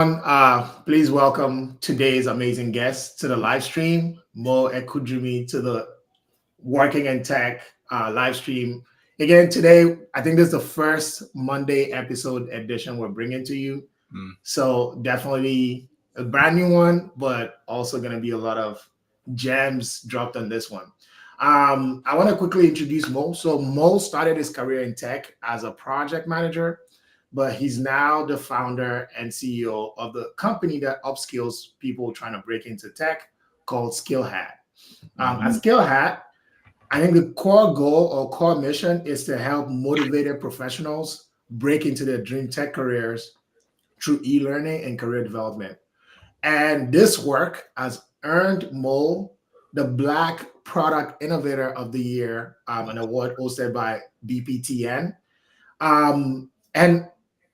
Please welcome today's amazing guest to the live stream, Mo Ekujumi, to the Working in Tech live stream. Again, today, I think this is the first Monday episode edition we're bringing to you. So definitely a brand new one, but also going to be a lot of gems dropped on this one. I want to quickly introduce Mo. So Mo started his career in tech as a project manager, but he's now the founder and CEO of the company that upskills people trying to break into tech called SkillHat. At SkillHat, I think the core goal or core mission is to help motivated professionals break into their dream tech careers through e-learning and career development. And this work has earned Mo the Black Product Innovator of the Year, an award hosted by BPTN. And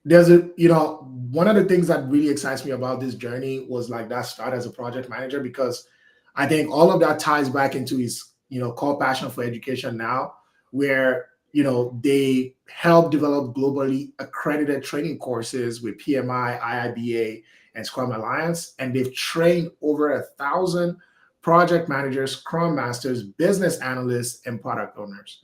there's one of the things that really excites me about this journey was like that start as a project manager, because I think all of that ties back into his, core passion for education now, where, they help develop globally accredited training courses with PMI, IIBA, and Scrum Alliance. And they've trained over 1,000 project managers, Scrum Masters, business analysts, and product owners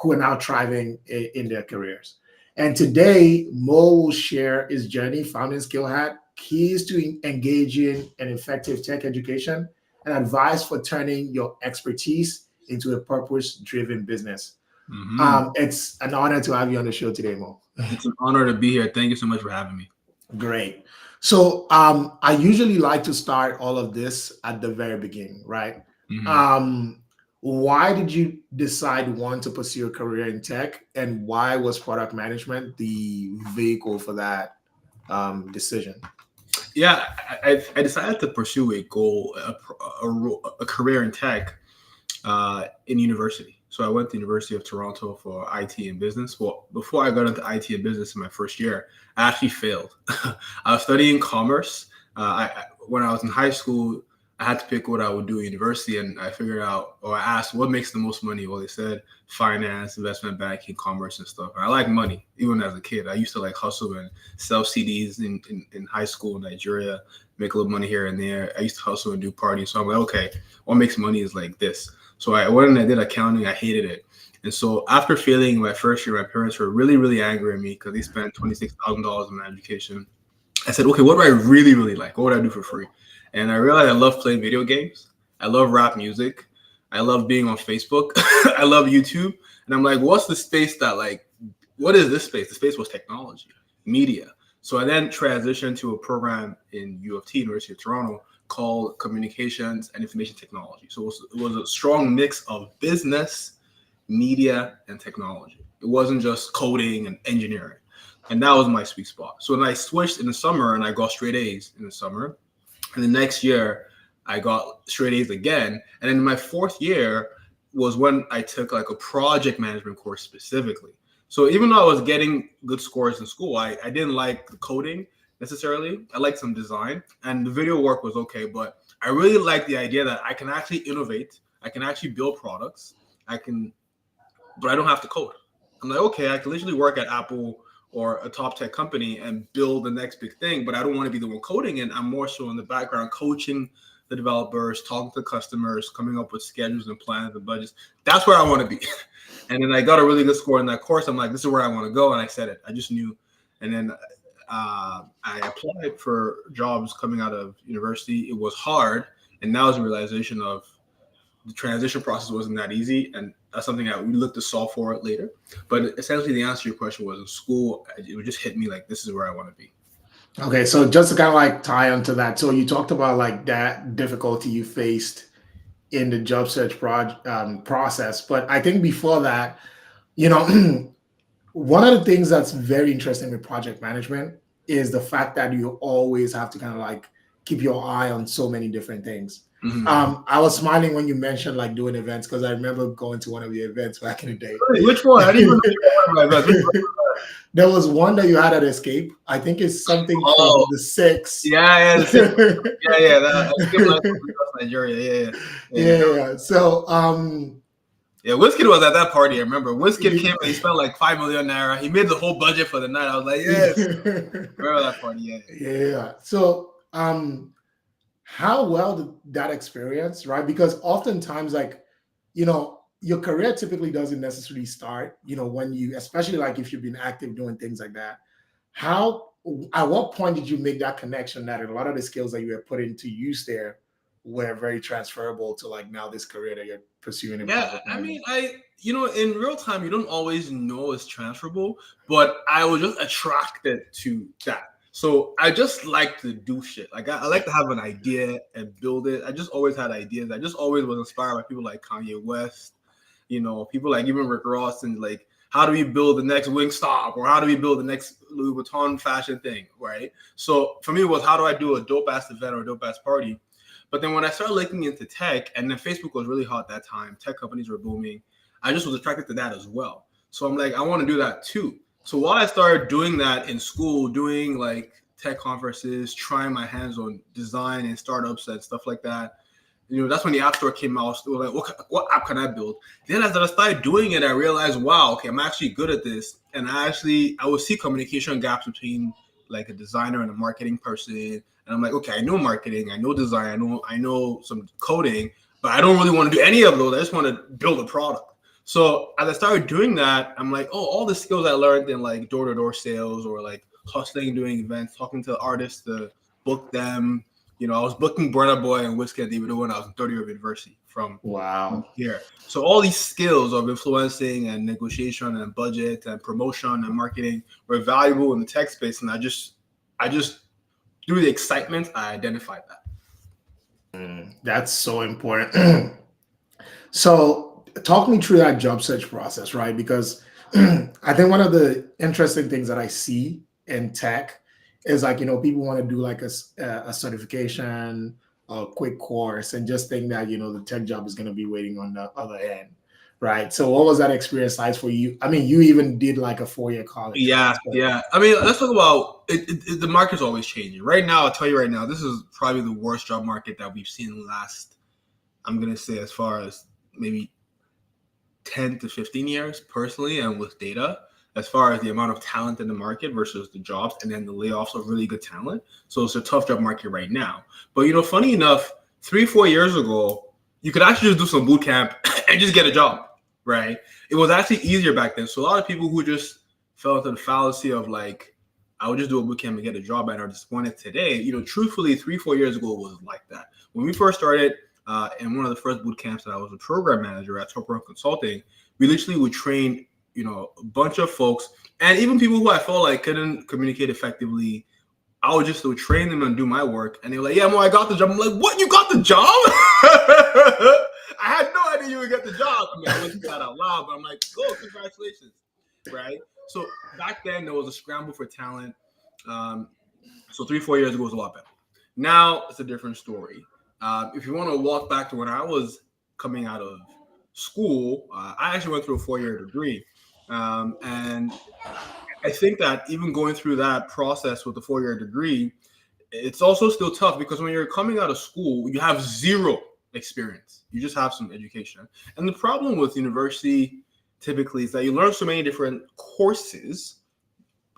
who are now thriving in their careers. And today, Mo will share his journey founding SkillHat, keys to engaging in effective tech education, and advice for turning your expertise into a purpose-driven business. It's an honor to have you on the show today, Mo. It's an honor to be here. Thank you so much for having me. Great. So I usually like to start all of this at the very beginning, right? Why did you decide one to pursue a career in tech, and why was product management the vehicle for that decision? Yeah, I decided to pursue a goal, a career in tech in university. So I went to University of Toronto for IT and business. Well, before I got into IT and business in my first year, I actually failed. I was studying commerce. When I was in high school, I had to pick what I would do at university, and I figured out, or I asked, what makes the most money? Well, they said finance, investment banking, commerce, and stuff. And I like money, even as a kid. I used to like hustle and sell CDs in high school in Nigeria, make a little money here and there. I used to hustle and do parties. So I'm like, okay, what makes money is like this. So I went and I did accounting. I hated it. And so after failing my first year, my parents were really, really angry at me because they spent $26,000 on my education. I said, okay, what do I really, really like? What would I do for free? And I realized I love playing video games. I love rap music. I love being on Facebook. I love YouTube. And I'm like, what's the space that what is this space? The space was technology, media. So I then transitioned to a program in U of T, University of Toronto, called Communications and Information Technology. So it was a strong mix of business, media, and technology. It wasn't just coding and engineering. And that was my sweet spot. So then I switched in the summer and I got straight A's in the summer. And the next year, I got straight A's again. And then my fourth year was when I took like a project management course specifically. So even though I was getting good scores in school, I didn't like the coding necessarily. I liked some design, and the video work was okay. But I really liked the idea that I can actually innovate. I can actually build products. But I don't have to code. I'm like, okay, I can literally work at Apple or a top tech company and build the next big thing, but I don't want to be the one coding it. I'm more so in the background coaching the developers, talking to customers, coming up with schedules and plans and budgets. That's where I want to be. And then I got a really good score in that course. I'm like, this is where I want to go. And I said it. I just knew. And then I applied for jobs coming out of university. It was hard. And now it's a realization of the transition process wasn't that easy. And that's something that we look to solve for it later. But essentially the answer to your question was in school, it would just hit me like, this is where I want to be. Okay, so just to kind of like tie onto that, so you talked about like that difficulty you faced in the job search process, but I think before that, one of the things that's very interesting with project management is the fact that you always have to kind of like keep your eye on so many different things. I was smiling when you mentioned like doing events, because I remember going to one of your events back in the day. Which one? I didn't even know one of my events. There was one that you had at Escape. I think it's something from the 6. Yeah. That Nigeria. Yeah. So Yeah, Wizkid was at that party. I remember Wizkid came and he spent like 5 million naira. He made the whole budget for the night. I was like, yes. Remember that party? Yeah. Yeah. So, how well did that experience, right? Because oftentimes, like, your career typically doesn't necessarily start, when you, especially like if you've been active doing things like that. At what point did you make that connection that a lot of the skills that you were put into use there were very transferable to like now this career that you're pursuing in project management? I mean, in real time, you don't always know it's transferable, but I was just attracted to that. So I just like to do shit. Like I like to have an idea and build it. I just always had ideas. I just always was inspired by people like Kanye West, people like even Rick Ross, and like, how do we build the next Wingstop, or how do we build the next Louis Vuitton fashion thing, right? So for me, it was, how do I do a dope ass event or a dope ass party? But then when I started looking into tech, and then Facebook was really hot that time, tech companies were booming, I just was attracted to that as well. So I'm like, I want to do that too. So while I started doing that in school, doing like tech conferences, trying my hands on design and startups and stuff like that, that's when the App Store came out. So like, what app can I build? Then as I started doing it, I realized, wow, okay, I'm actually good at this. And I would see communication gaps between like a designer and a marketing person. And I'm like, okay, I know marketing, I know design, I know some coding, but I don't really want to do any of those. I just want to build a product. So as I started doing that, I'm like, oh, all the skills I learned in like door-to-door sales, or like hustling, doing events, talking to artists to book them. I was booking Burna Boy and Wizkid Davido when I was in third year of university from here. So all these skills of influencing and negotiation and budget and promotion and marketing were valuable in the tech space. And I just through the excitement, I identified that. That's so important. So talk me through that job search process, right? Because I think one of the interesting things that I see in tech is like, people want to do like a certification, a quick course, and just think that, the tech job is going to be waiting on the other end, right? So what was that experience like for you? I mean, you even did like a 4-year college. Yeah. I mean, let's talk about it. The market's always changing. Right now, I'll tell you right now, this is probably the worst job market that we've seen in the last, I'm going to say, as far as maybe 10 to 15 years personally, and with data, as far as the amount of talent in the market versus the jobs, and then the layoffs of really good talent. So it's a tough job market right now. But, funny enough, 3-4 years ago, you could actually just do some boot camp and just get a job, right? It was actually easier back then. So a lot of people who just fell into the fallacy of like, I would just do a boot camp and get a job and are disappointed today. Truthfully, 3-4 years ago, it was like that. When we first started, in one of the first boot camps that I was a program manager at Top Run Consulting, we literally would train a bunch of folks, and even people who I felt like couldn't communicate effectively. I would just train them and do my work, and they were like, "Yeah, Mo, I got the job." I'm like, "What? You got the job?" I had no idea you would get the job. I mean, I wouldn't say that out loud, but I'm like, "Oh, congratulations!" Right? So back then there was a scramble for talent. So 3-4 years ago was a lot better. Now it's a different story. If you want to walk back to when I was coming out of school, I actually went through a 4-year degree. And I think that even going through that process with the 4-year degree, it's also still tough, because when you're coming out of school, you have zero experience. You just have some education. And the problem with university typically is that you learn so many different courses,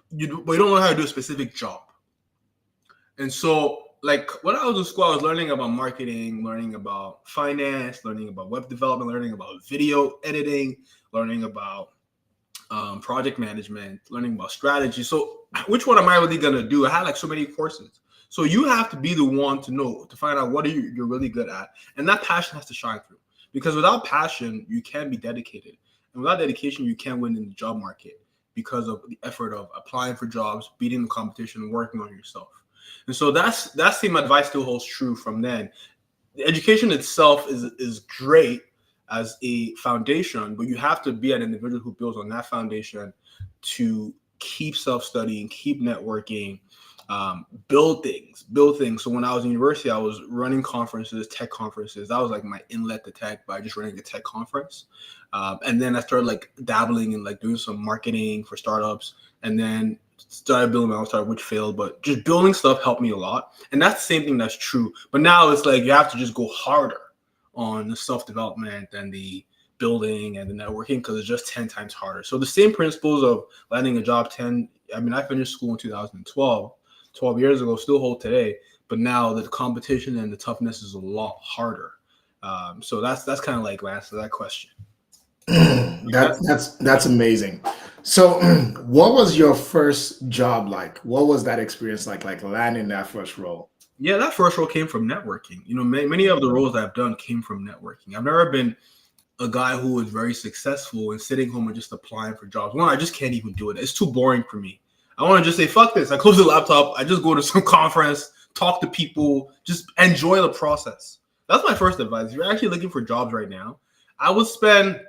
but you don't know how to do a specific job. And so, like, when I was in school, I was learning about marketing, learning about finance, learning about web development, learning about video editing, learning about project management, learning about strategy. So which one am I really going to do? I had like so many courses. So you have to be the one to know, to find out what you're really good at. And that passion has to shine through, because without passion, you can't be dedicated. And without dedication, you can't win in the job market because of the effort of applying for jobs, beating the competition, working on yourself. And so that's the same advice still holds true from then. The education itself is great as a foundation, but you have to be an individual who builds on that foundation to keep self-studying, keep networking, build things. So when I was in university, I was running conferences, tech conferences. That was like my inlet to tech by just running a tech conference. And then I started like dabbling in like doing some marketing for startups, and then started building my own startup, which failed, but just building stuff helped me a lot. And that's the same thing that's true. But now it's like you have to just go harder on the self-development and the building and the networking because it's just 10 times harder. So the same principles of landing a job I finished school in 2012, 12 years ago, still hold today, but now the competition and the toughness is a lot harder. So that's kind of like my answer to that question. That's amazing. So what was your first job like? What was that experience like landing that first role? Yeah, that first role came from networking. Many of the roles I've done came from networking. I've never been a guy who was very successful and sitting home and just applying for jobs. One, I just can't even do it. It's too boring for me. I want to just say, fuck this. I close the laptop. I just go to some conference, talk to people, just enjoy the process. That's my first advice. If you're actually looking for jobs right now, I would spend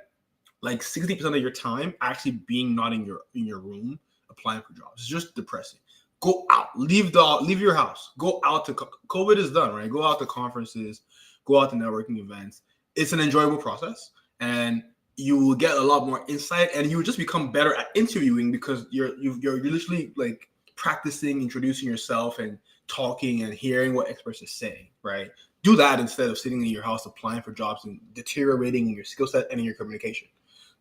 like 60% of your time actually being not in your room applying for jobs. It's just depressing. Go out, leave your house, go out to COVID is done, right? Go out to conferences, go out to networking events. It's an enjoyable process, and you will get a lot more insight, and you will just become better at interviewing because you're literally like practicing introducing yourself and talking and hearing what experts are saying, right? Do that instead of sitting in your house applying for jobs and deteriorating in your skill set and in your communication.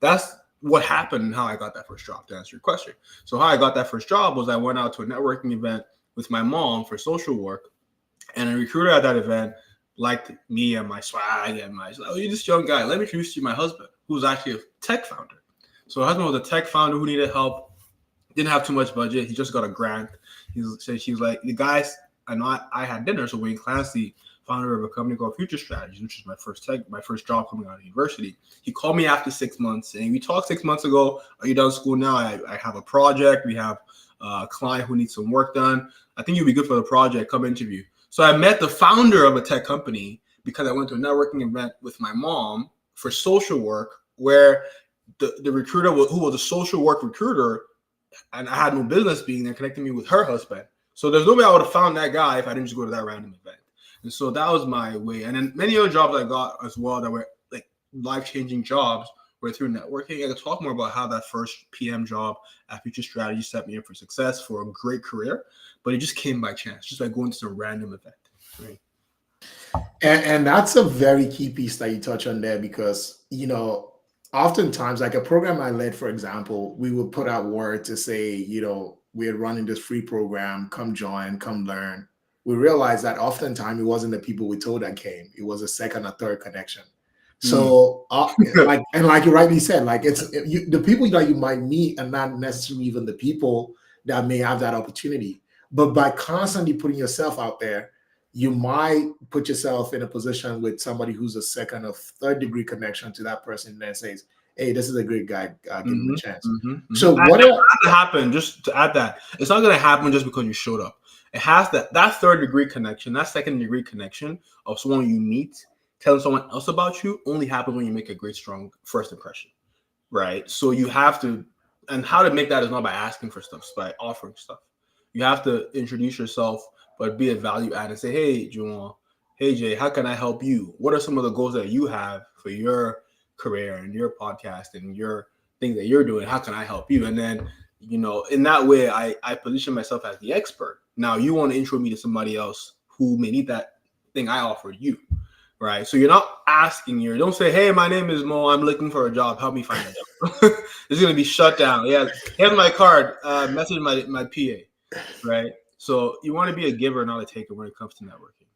That's what happened and how I got that first job, to answer your question. So how I got that first job was I went out to a networking event with my mom for social work, and a recruiter at that event liked me and my swag and oh, you're this young guy. Let me introduce you to my husband, who's actually a tech founder. So my husband was a tech founder who needed help, didn't have too much budget. He just got a grant. She was like, the guys, and I had dinner. So Wayne Clancy, founder of a company called Future Strategies, which is my first job coming out of university. He called me after 6 months saying, we talked 6 months ago. Are you done school now? I have a project. We have a client who needs some work done. I think you'll be good for the project. Come interview. So I met the founder of a tech company because I went to a networking event with my mom for social work, where the recruiter who was a social work recruiter, and I had no business being there, connecting me with her husband. So there's no way I would have found that guy if I didn't just go to that random event. And so that was my way. And then many other jobs I got as well that were like life-changing jobs were through networking. I could talk more about how that first PM job at Future Strategy set me up for success, for a great career, but it just came by chance, just by going to some random event. Right? And that's a very key piece that you touch on there, because, oftentimes, like a program I led, for example, we would put out word to say, we're running this free program, come join, come learn. We realized that oftentimes it wasn't the people we told that came, it was a second or third connection. So like you rightly said, like the people that you might meet are not necessarily even the people that may have that opportunity. But by constantly putting yourself out there, you might put yourself in a position with somebody who's a second or third degree connection to that person, and then says, hey, this is a great guy, give him a chance. So what has to happen, just to add that, it's not going to happen just because you showed up. It has that third degree connection, that second degree connection of someone you meet telling someone else about you only happens when you make a great, strong first impression, right? So you have to, and how to make that is not by asking for stuff, it's by offering stuff. You have to introduce yourself, but be a value add and say, hey, Juwan, hey, Jay, how can I help you? What are some of the goals that you have for your career and your podcast and your things that you're doing? How can I help you? And then, in that way, I position myself as the expert. Now you want to intro me to somebody else who may need that thing I offered you, right? So you're not don't say, hey, my name is Mo, I'm looking for a job, help me find a job. It's going to be shut down. Yeah, here's my card, message my PA, right? So you want to be a giver, not a taker when it comes to networking.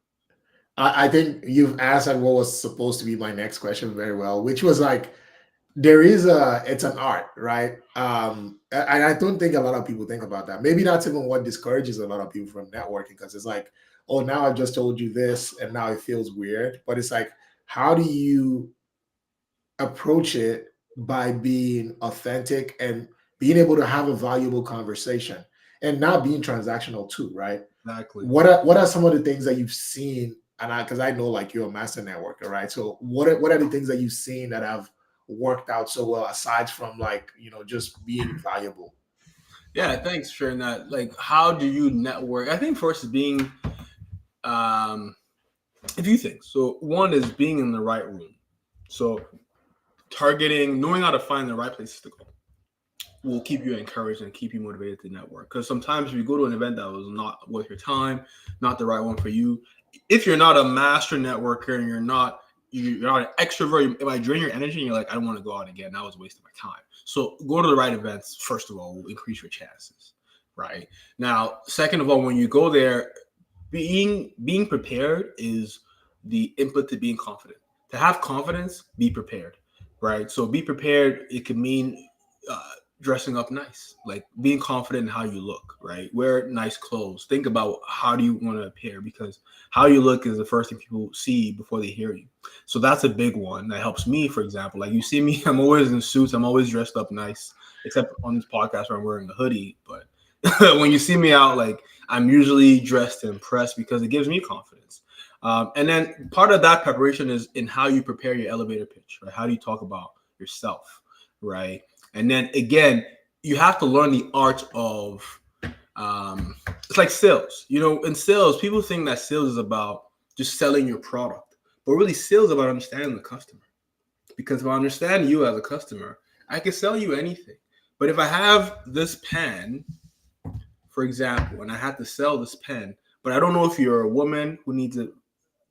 I think you've answered what was supposed to be my next question very well, which was like, it's an art, right? And I don't think a lot of people think about that. Maybe that's even what discourages a lot of people from networking, because it's like, oh, now I just told you this and now it feels weird. But it's like, how do you approach it by being authentic and being able to have a valuable conversation and not being transactional too, right? Exactly. What are some of the things that you've seen? And because I know like you're a master networker, right? So what are the things that you've seen that have worked out so well, aside from like, just being valuable? Yeah, thanks for sharing that. Like, how do you network? I think first is being a few things. So one is being in the right room. So knowing how to find the right places to go will keep you encouraged and keep you motivated to network. Because sometimes if you go to an event that was not worth your time, not the right one for you, if you're not a master networker and you're not, you're not an extrovert. It might drain your energy, and you're like, I don't want to go out again. That was wasting my time. So go to the right events, first of all, will increase your chances, right? Now, second of all, when you go there, being prepared is the input to being confident. To have confidence, be prepared, right? So be prepared. It could mean dressing up nice, like being confident in how you look, right? Wear nice clothes. Think about how do you want to appear, because how you look is the first thing people see before they hear you. So that's a big one that helps me. For example, like you see me, I'm always in suits. I'm always dressed up nice, except on this podcast where I'm wearing a hoodie. But when you see me out, like I'm usually dressed and impressed because it gives me confidence. And then part of that preparation is in how you prepare your elevator pitch, right? How do you talk about yourself, right? And then again, you have to learn the art of, it's like sales. You know, in sales, people think that sales is about just selling your product, but really sales is about understanding the customer. Because if I understand you as a customer, I can sell you anything. But if I have this pen, for example, and I have to sell this pen, but I don't know if you're a woman who needs it,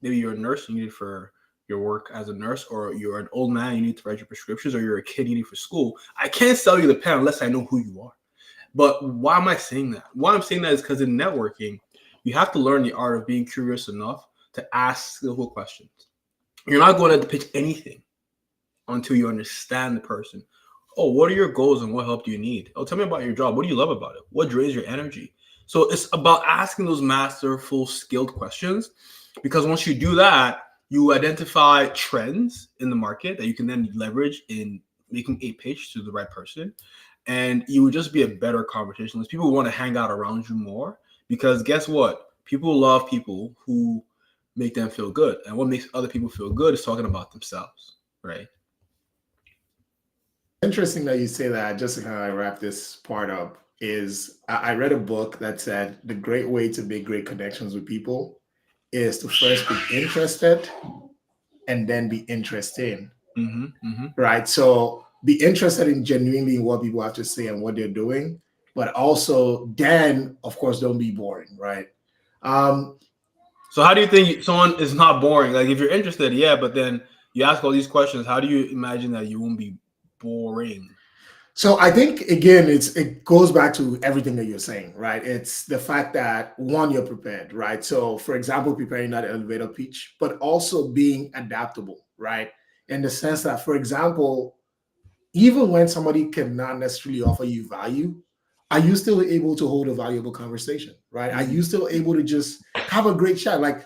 maybe you're a nurse, you need it for your work as a nurse, or you're an old man, you need to write your prescriptions, or you're a kid, you need it for school. I can't sell you the pen unless I know who you are. But why am I saying that? Why I'm saying that is because in networking, you have to learn the art of being curious enough to ask skillful questions. You're not going to pitch anything until you understand the person. Oh, what are your goals and what help do you need? Oh, tell me about your job. What do you love about it? What drains your energy? So it's about asking those masterful, skilled questions, because once you do that, you identify trends in the market that you can then leverage in making a pitch to the right person. And you would just be a better conversationalist. People want to hang out around you more, because guess what? People love people who make them feel good. And what makes other people feel good is talking about themselves, right? Interesting that you say that. Just to kind of wrap this part up, is I read a book that said the great way to make great connections with people is to first be interested and then be interesting. Right? So be interested in genuinely what people have to say and what they're doing, but also then, of course, don't be boring, right? So how do you think someone is not boring? Like if you're interested, yeah, but then you ask all these questions, how do you imagine that you won't be boring? So I think again, it goes back to everything that you're saying, right? It's the fact that one, you're prepared, right? So for example, preparing that elevator pitch, but also being adaptable, right? In the sense that, for example, even when somebody cannot necessarily offer you value, are you still able to hold a valuable conversation, right? Are you still able to just have a great chat? Like,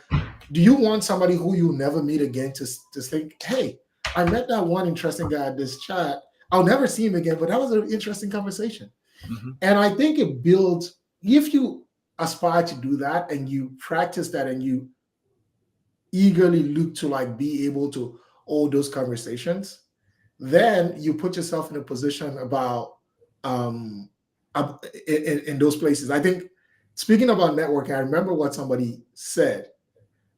do you want somebody who you'll never meet again to think, hey, I met that one interesting guy at this chat. I'll never see him again, but that was an interesting conversation. And I think it builds, if you aspire to do that and you practice that and you eagerly look to like be able to hold those conversations, then you put yourself in a position about in those places. I think speaking about networking, I remember what somebody said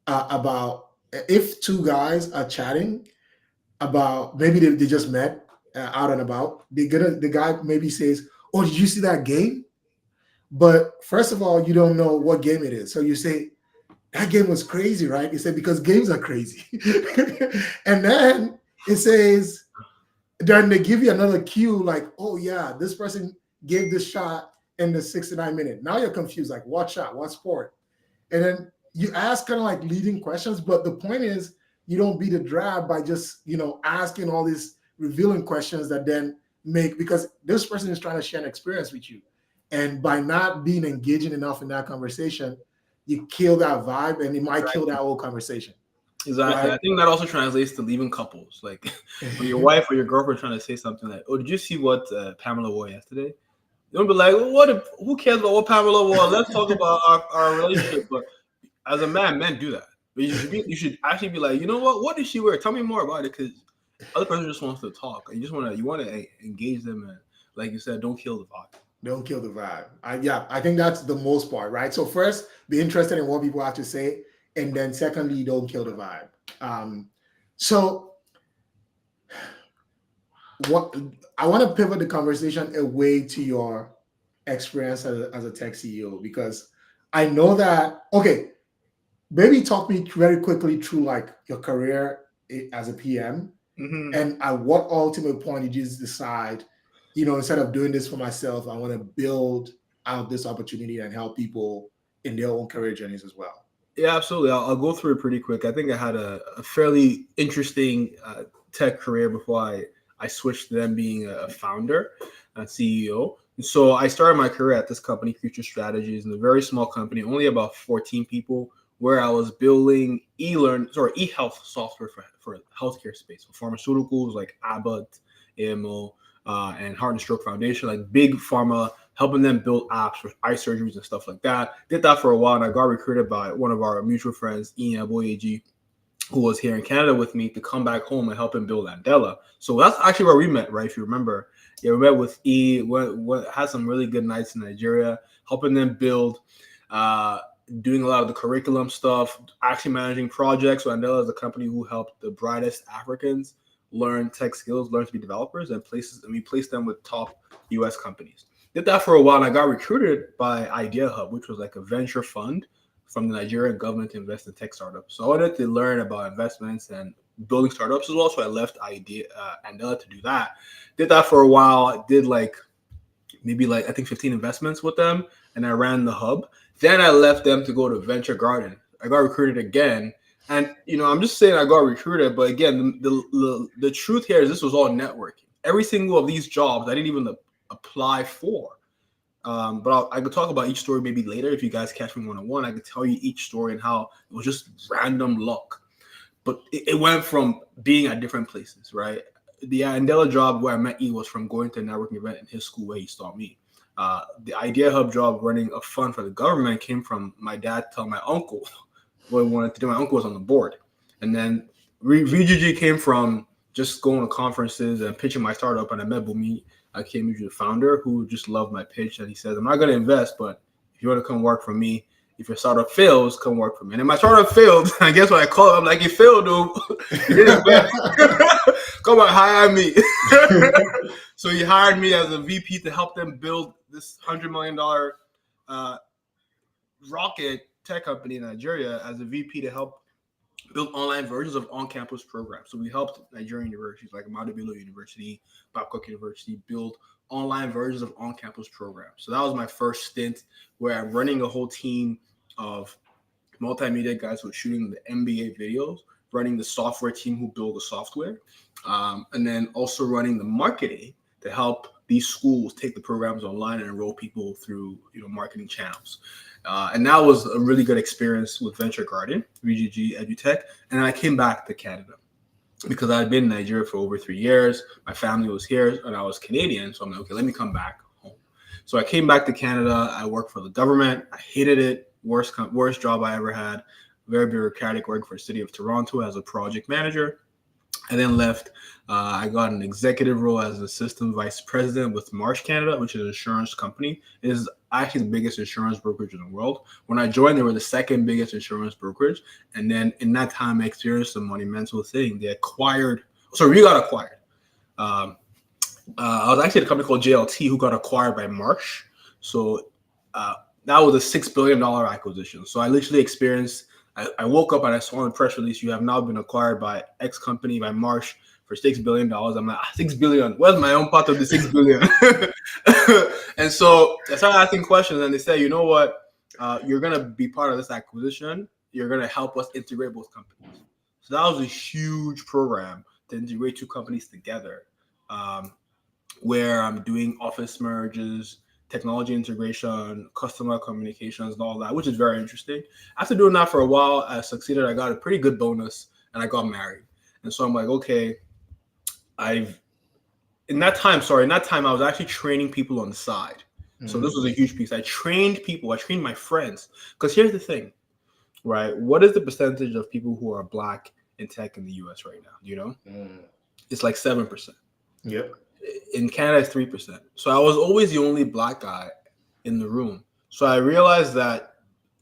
about if two guys are chatting about maybe they just met out and about, the guy maybe says, "Oh, did you see that game?" But first of all, you don't know what game it is, so you say, "That game was crazy, right?" He said, "Because games are crazy." And then it says, then they give you another cue, like, "Oh yeah, this person gave this shot in the 69 minute." Now you're confused, like, what shot, what sport? And then you ask kind of like leading questions, but the point is you don't beat a drab by just, asking all these revealing questions that then make, because this person is trying to share an experience with you. And by not being engaging enough in that conversation, you kill that vibe and it might kill that whole conversation. Exactly. Right? I think that also translates to leaving couples. Like when your wife or your girlfriend trying to say something like, "Oh, did you see what Pamela wore yesterday?" You'll be like, well, who cares about what Pamela wore? Let's talk about our relationship. But as a man, men do that. But you should actually be like, you know what? What did she wear? Tell me more about it, because other person just wants to talk. You want to engage them, and like you said, don't kill the vibe. Don't kill the vibe. I think that's the most part, right? So first, be interested in what people have to say, and then secondly, don't kill the vibe. So what I want to pivot the conversation away to your experience as a tech CEO, because I know that, okay, maybe talk me very quickly through like your career as a PM? Mm-hmm. And at what ultimate point did you just decide, instead of doing this for myself, I want to build out this opportunity and help people in their own career journeys as well? Yeah, absolutely. I'll go through it pretty quick. I think I had a fairly interesting tech career before I switched to them being a founder and CEO. And so I started my career at this company, Future Strategies, in a very small company, only about 14 people, where I was building e-health software for healthcare space, for pharmaceuticals like Abbott, AMO, and Heart and Stroke Foundation, like big pharma, helping them build apps for eye surgeries and stuff like that. Did that for a while, and I got recruited by one of our mutual friends, Ian Aboyeji, who was here in Canada with me, to come back home and help him build Andela. So that's actually where we met, right? If you remember, yeah, we met with E. Had some really good nights in Nigeria, helping them build, doing a lot of the curriculum stuff, actually managing projects. So Andela is a company who helped the brightest Africans learn tech skills, learn to be developers, and we placed them with top US companies. Did that for a while, and I got recruited by Idea Hub, which was like a venture fund from the Nigerian government to invest in tech startups. So I wanted to learn about investments and building startups as well. So I left Andela to do that. Did that for a while. Did maybe I think 15 investments with them, and I ran the hub. Then I left them to go to Venture Garden. I got recruited again. And, I'm just saying I got recruited, but again, the truth here is this was all networking. Every single of these jobs I didn't even apply for. But I could talk about each story maybe later. If you guys catch me one-on-one, I could tell you each story and how it was just random luck. But it went from being at different places, right? The Andela job where I met E was from going to a networking event in his school where he saw me. The Idea Hub job running a fund for the government came from my dad telling my uncle what he wanted to do. My uncle was on the board. And then VGG came from just going to conferences and pitching my startup. And I met Bumi Akemi, the founder, who just loved my pitch. And he says, I'm not going to invest, but if you want to come work for me, if your startup fails, come work for me. And then my startup failed. I guess what I call it, I'm like, it failed, dude. You didn't invest. Come on, hire me. So he hired me as a VP to help them build this $100 million rocket tech company in Nigeria as a VP to help build online versions of on-campus programs. So we helped Nigerian universities like Ahmadu Bello University, Babcock University build online versions of on-campus programs. So that was my first stint where I'm running a whole team of multimedia guys who are shooting the MBA videos, running the software team who build the software, and then also running the marketing to help these schools take the programs online and enroll people through marketing channels. And that was a really good experience with Venture Garden, VGG EdTech. And then I came back to Canada because I had been in Nigeria for over 3 years. My family was here and I was Canadian. So I'm like, okay, let me come back home. So I came back to Canada. I worked for the government. I hated it. Worst job I ever had. Very bureaucratic, working for the city of Toronto as a project manager. I then left. I got an executive role as assistant vice president with Marsh Canada, which is an insurance company. It is actually the biggest insurance brokerage in the world. When I joined, they were the second biggest insurance brokerage. And then in that time, I experienced a monumental thing. We got acquired. I was actually at a company called JLT who got acquired by Marsh. So that was a $6 billion acquisition. So I literally experienced. I woke up and I saw in the press release, you have now been acquired by X company, by Marsh, for $6 billion. I'm like, $6 billion. Where's my own part of the $6 billion? And so I started asking questions, and they said, you know what? You're going to be part of this acquisition. You're going to help us integrate both companies. So that was a huge program to integrate two companies together, where I'm doing office merges, technology integration, customer communications, and all that, which is very interesting. After doing that for a while, I succeeded. I got a pretty good bonus, and I got married. And so I'm like, okay, in that time, I was actually training people on the side. Mm-hmm. So this was a huge piece. I trained people. I trained my friends. Because here's the thing, right? What is the percentage of people who are Black in tech in the US right now? Do you know? It's like 7%. Yep. In Canada, it's 3%. So I was always the only Black guy in the room. So I realized that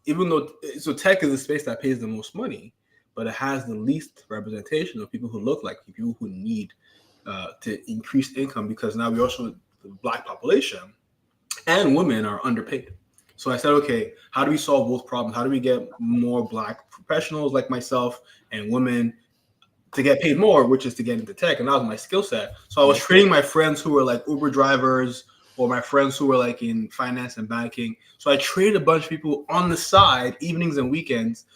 tech is the space that pays the most money, but it has the least representation of people who look like people who need to increase income, because now we also, the Black population and women are underpaid. So I said, okay, how do we solve both problems? How do we get more Black professionals like myself and women to get paid more, which is to get into tech, and that was my skill set. So I was training my friends who were like Uber drivers, or my friends who were like in finance and banking. So I trained a bunch of people on the side, evenings and weekends,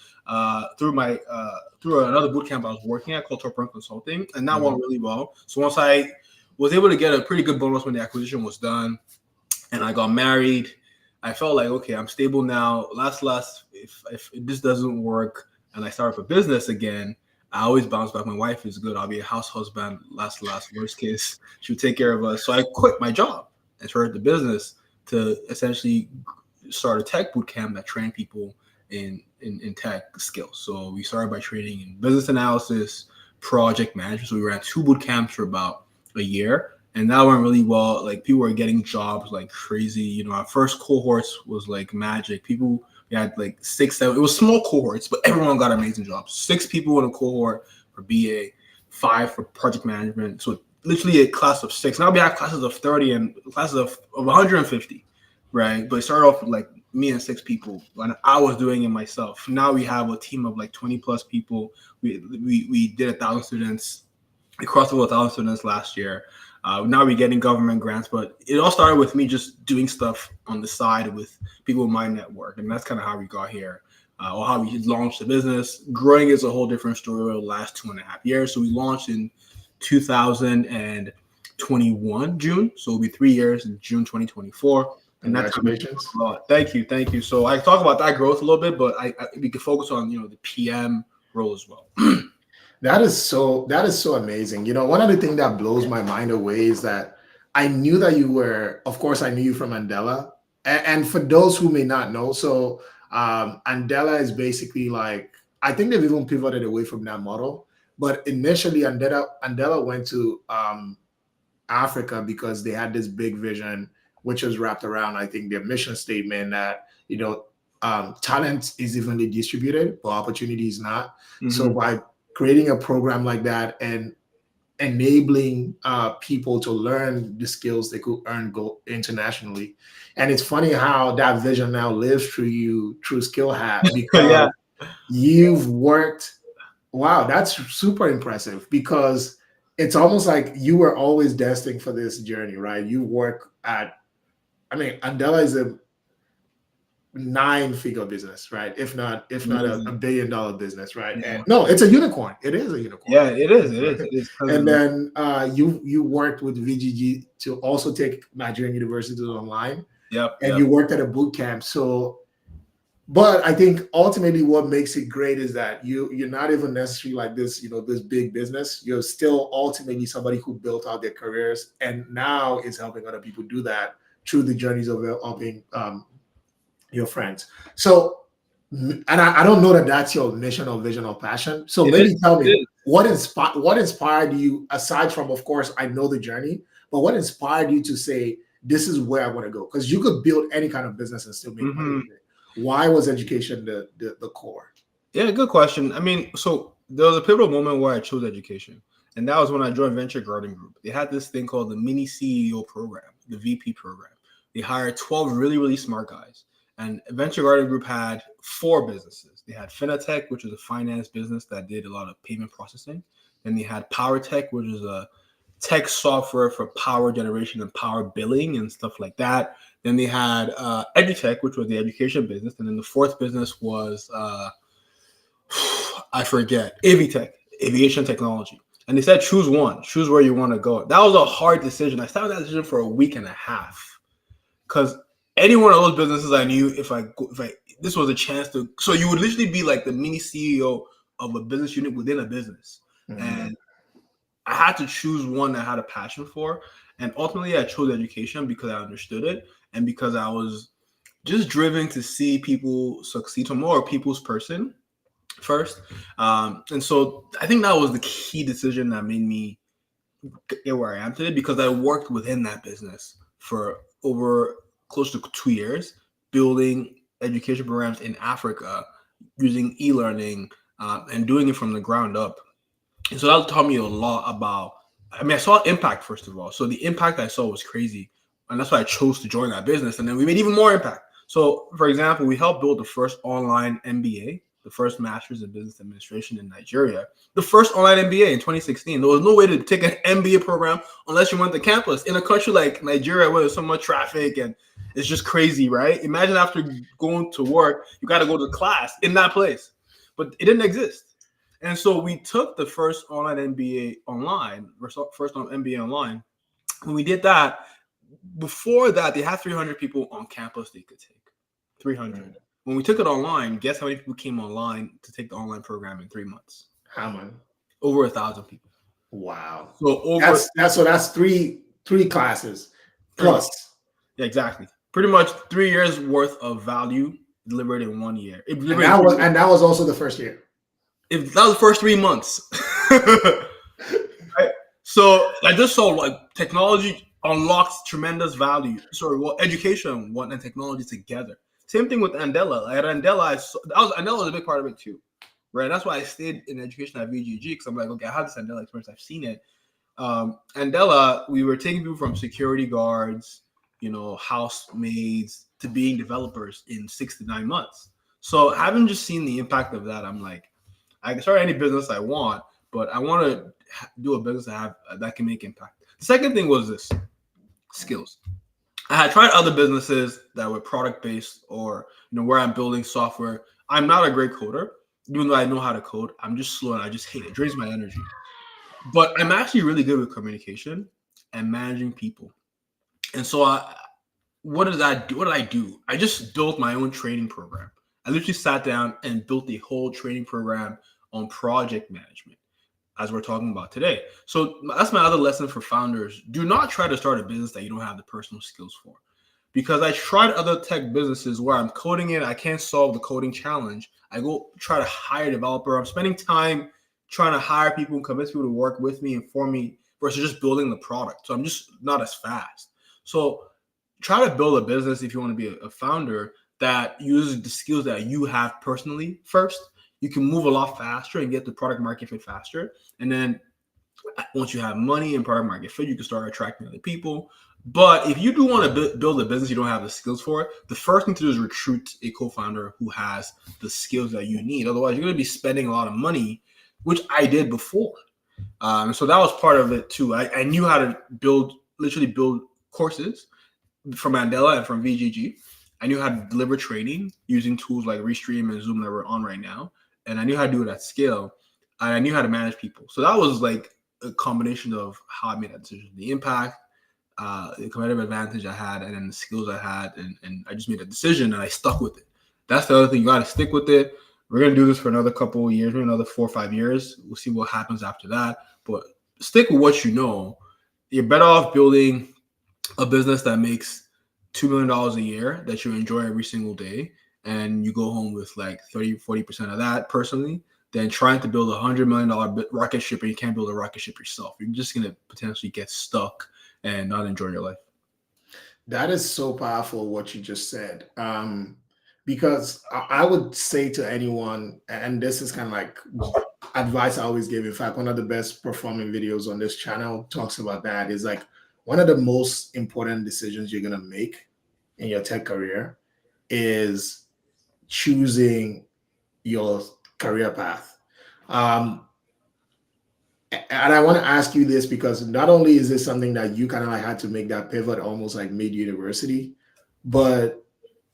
through another bootcamp I was working at called Top Run Consulting, and that went really well. So once I was able to get a pretty good bonus when the acquisition was done, and I got married, I felt like, okay, I'm stable now. If this doesn't work and I start up a business again, I always bounce back. My wife is good. I'll be a house husband. Last worst case, she'll take care of us. So I quit my job and started the business to essentially start a tech boot camp that trained people in tech skills. So we started by training in business analysis, project management. So we ran 2 boot camps for about a year, and that went really well. Like, people were getting jobs like crazy. You know, our first cohorts was like magic. We had like 6, 7. It was small cohorts, but everyone got amazing jobs. 6 people in a cohort for BA, 5 for project management. So literally a class of 6. Now we have classes of 30 and classes of 150, right? But it started off with like me and 6 people, and I was doing it myself. Now we have a team of like 20 plus people. We did 1,000 students. We crossed over 1,000 students last year. Now we're getting government grants, but it all started with me just doing stuff on the side with people in my network, and that's kind of how we got here, or how we launched the business. Growing is a whole different story over the last 2.5 years. So we launched in 2021 June, so it'll be 3 years in June 2024. And Congratulations. Thank you. So I talk about that growth a little bit, but we can focus on the PM role as well. That is so amazing. You know, one of the things that blows my mind away is that I knew that you were, of course, I knew you from Andela. And for those who may not know, so Andela is basically like, I think they've even pivoted away from that model. But initially, Andela went to Africa because they had this big vision, which was wrapped around, I think, their mission statement that, talent is evenly distributed, but opportunity is not. Mm-hmm. So by creating a program like that and enabling people to learn the skills they could go internationally. And it's funny how that vision now lives through you, through SkillHat, because you've worked. Wow, that's super impressive, because it's almost like you were always destined for this journey, right? You work at, Andela is a 9-figure business, right? If not a $1 billion business, right? Yeah. And, no, it's a unicorn. It is a unicorn. Yeah, it is. And then you worked with VGG to also take Nigerian universities online. Yep. You worked at a boot camp. So, but I think ultimately what makes it great is that you're not even necessarily like this, this big business. You're still ultimately somebody who built out their careers and now is helping other people do that through the journeys of helping your friends. So, and I don't know that that's your mission or vision or passion. So maybe tell me what inspired you, aside from, of course, I know the journey, but what inspired you to say, this is where I want to go? Because you could build any kind of business and still make money with it. Why was education the core? Yeah, good question. So there was a pivotal moment where I chose education, and that was when I joined Venture Garden Group. They had this thing called the Mini CEO program, the VP program. They hired 12 really, really smart guys. And Venture Garden Group had 4 businesses. They had FinaTech, which is a finance business that did a lot of payment processing. Then they had PowerTech, which is a tech software for power generation and power billing and stuff like that. Then they had EdTech, which was the education business. And then the 4th business was, I forget, AVTech, aviation technology. And they said, choose one, choose where you want to go. That was a hard decision. I sat with that decision for a week and a half, because any one of those businesses I knew, if this was a chance to, so you would literally be like the mini CEO of a business unit within a business. Mm-hmm. And I had to choose one that I had a passion for. And ultimately I chose education because I understood it and because I was just driven to see people succeed, to more people's person first. And so I think that was the key decision that made me get where I am today, because I worked within that business for over close to 2 years, building education programs in Africa using e-learning and doing it from the ground up. And so that taught me a lot about, I saw impact, first of all. So the impact I saw was crazy. And that's why I chose to join that business. And then we made even more impact. So, for example, we helped build the first online MBA the first Masters in Business Administration in Nigeria, the first online MBA in 2016. There was no way to take an MBA program unless you went to campus in a country like Nigeria where there's so much traffic and it's just crazy, right? Imagine after going to work, you got to go to class in that place, but it didn't exist. And so we took the first online MBA online, first MBA online. When we did that, before that, they had 300 people on campus they could take. 300. When we took it online, guess how many people came online to take the online program in 3 months? How many? Over 1,000 people. Wow. So that's three classes plus. Yeah, exactly. Pretty much 3 years worth of value delivered in 1 year. And that was also the first year. That was the first 3 months. Right? So I just saw like technology unlocks tremendous value. Education and technology together. Same thing with Andela. At Andela, Andela was a big part of it too, right? That's why I stayed in education at VGG, because I'm like, okay, I have this Andela experience. I've seen it. Andela, we were taking people from security guards, housemaids, to being developers in 6 to 9 months. So having just seen the impact of that, I'm like, I can start any business I want, but I want to do a business that can make impact. The second thing was this: skills. I had tried other businesses that were product-based or, where I'm building software. I'm not a great coder, even though I know how to code. I'm just slow and I just hate it. It drains my energy. But I'm actually really good with communication and managing people. And so what did I do? I just built my own training program. I literally sat down and built the whole training program on project management, as we're talking about today. So that's my other lesson for founders. Do not try to start a business that you don't have the personal skills for. Because I tried other tech businesses where I'm coding it, I can't solve the coding challenge. I go try to hire a developer. I'm spending time trying to hire people and convince people to work with me and for me versus just building the product. So I'm just not as fast. So try to build a business if you want to be a founder that uses the skills that you have personally first. You can move a lot faster and get the product market fit faster. And then once you have money and product market fit, you can start attracting other people. But if you do want to build a business you don't have the skills for, the first thing to do is recruit a co-founder who has the skills that you need. Otherwise, you're going to be spending a lot of money, which I did before. So that was part of it too. I knew how to literally build courses from Mandela and from VGG. I knew how to deliver training using tools like Restream and Zoom that we're on right now. And I knew how to do it at scale. And I knew how to manage people. So that was like a combination of how I made that decision. The impact, the competitive advantage I had, and then the skills I had. And I just made a decision and I stuck with it. That's the other thing. You got to stick with it. We're going to do this for another couple of years, maybe another 4 or 5 years. We'll see what happens after that. But stick with what you know. You're better off building a business that makes $2 million a year that you enjoy every single day, and you go home with like 30-40% of that personally, than trying to build $100 million rocket ship and you can't build a rocket ship yourself. You're just going to potentially get stuck and not enjoy your life. That is so powerful what you just said. Because I would say to anyone, and this is kind of like advice I always give. In fact, one of the best performing videos on this channel talks about that. Is like, one of the most important decisions you're going to make in your tech career is choosing your career path. And I want to ask you this because not only is this something that you kind of like had to make that pivot almost like mid-university, but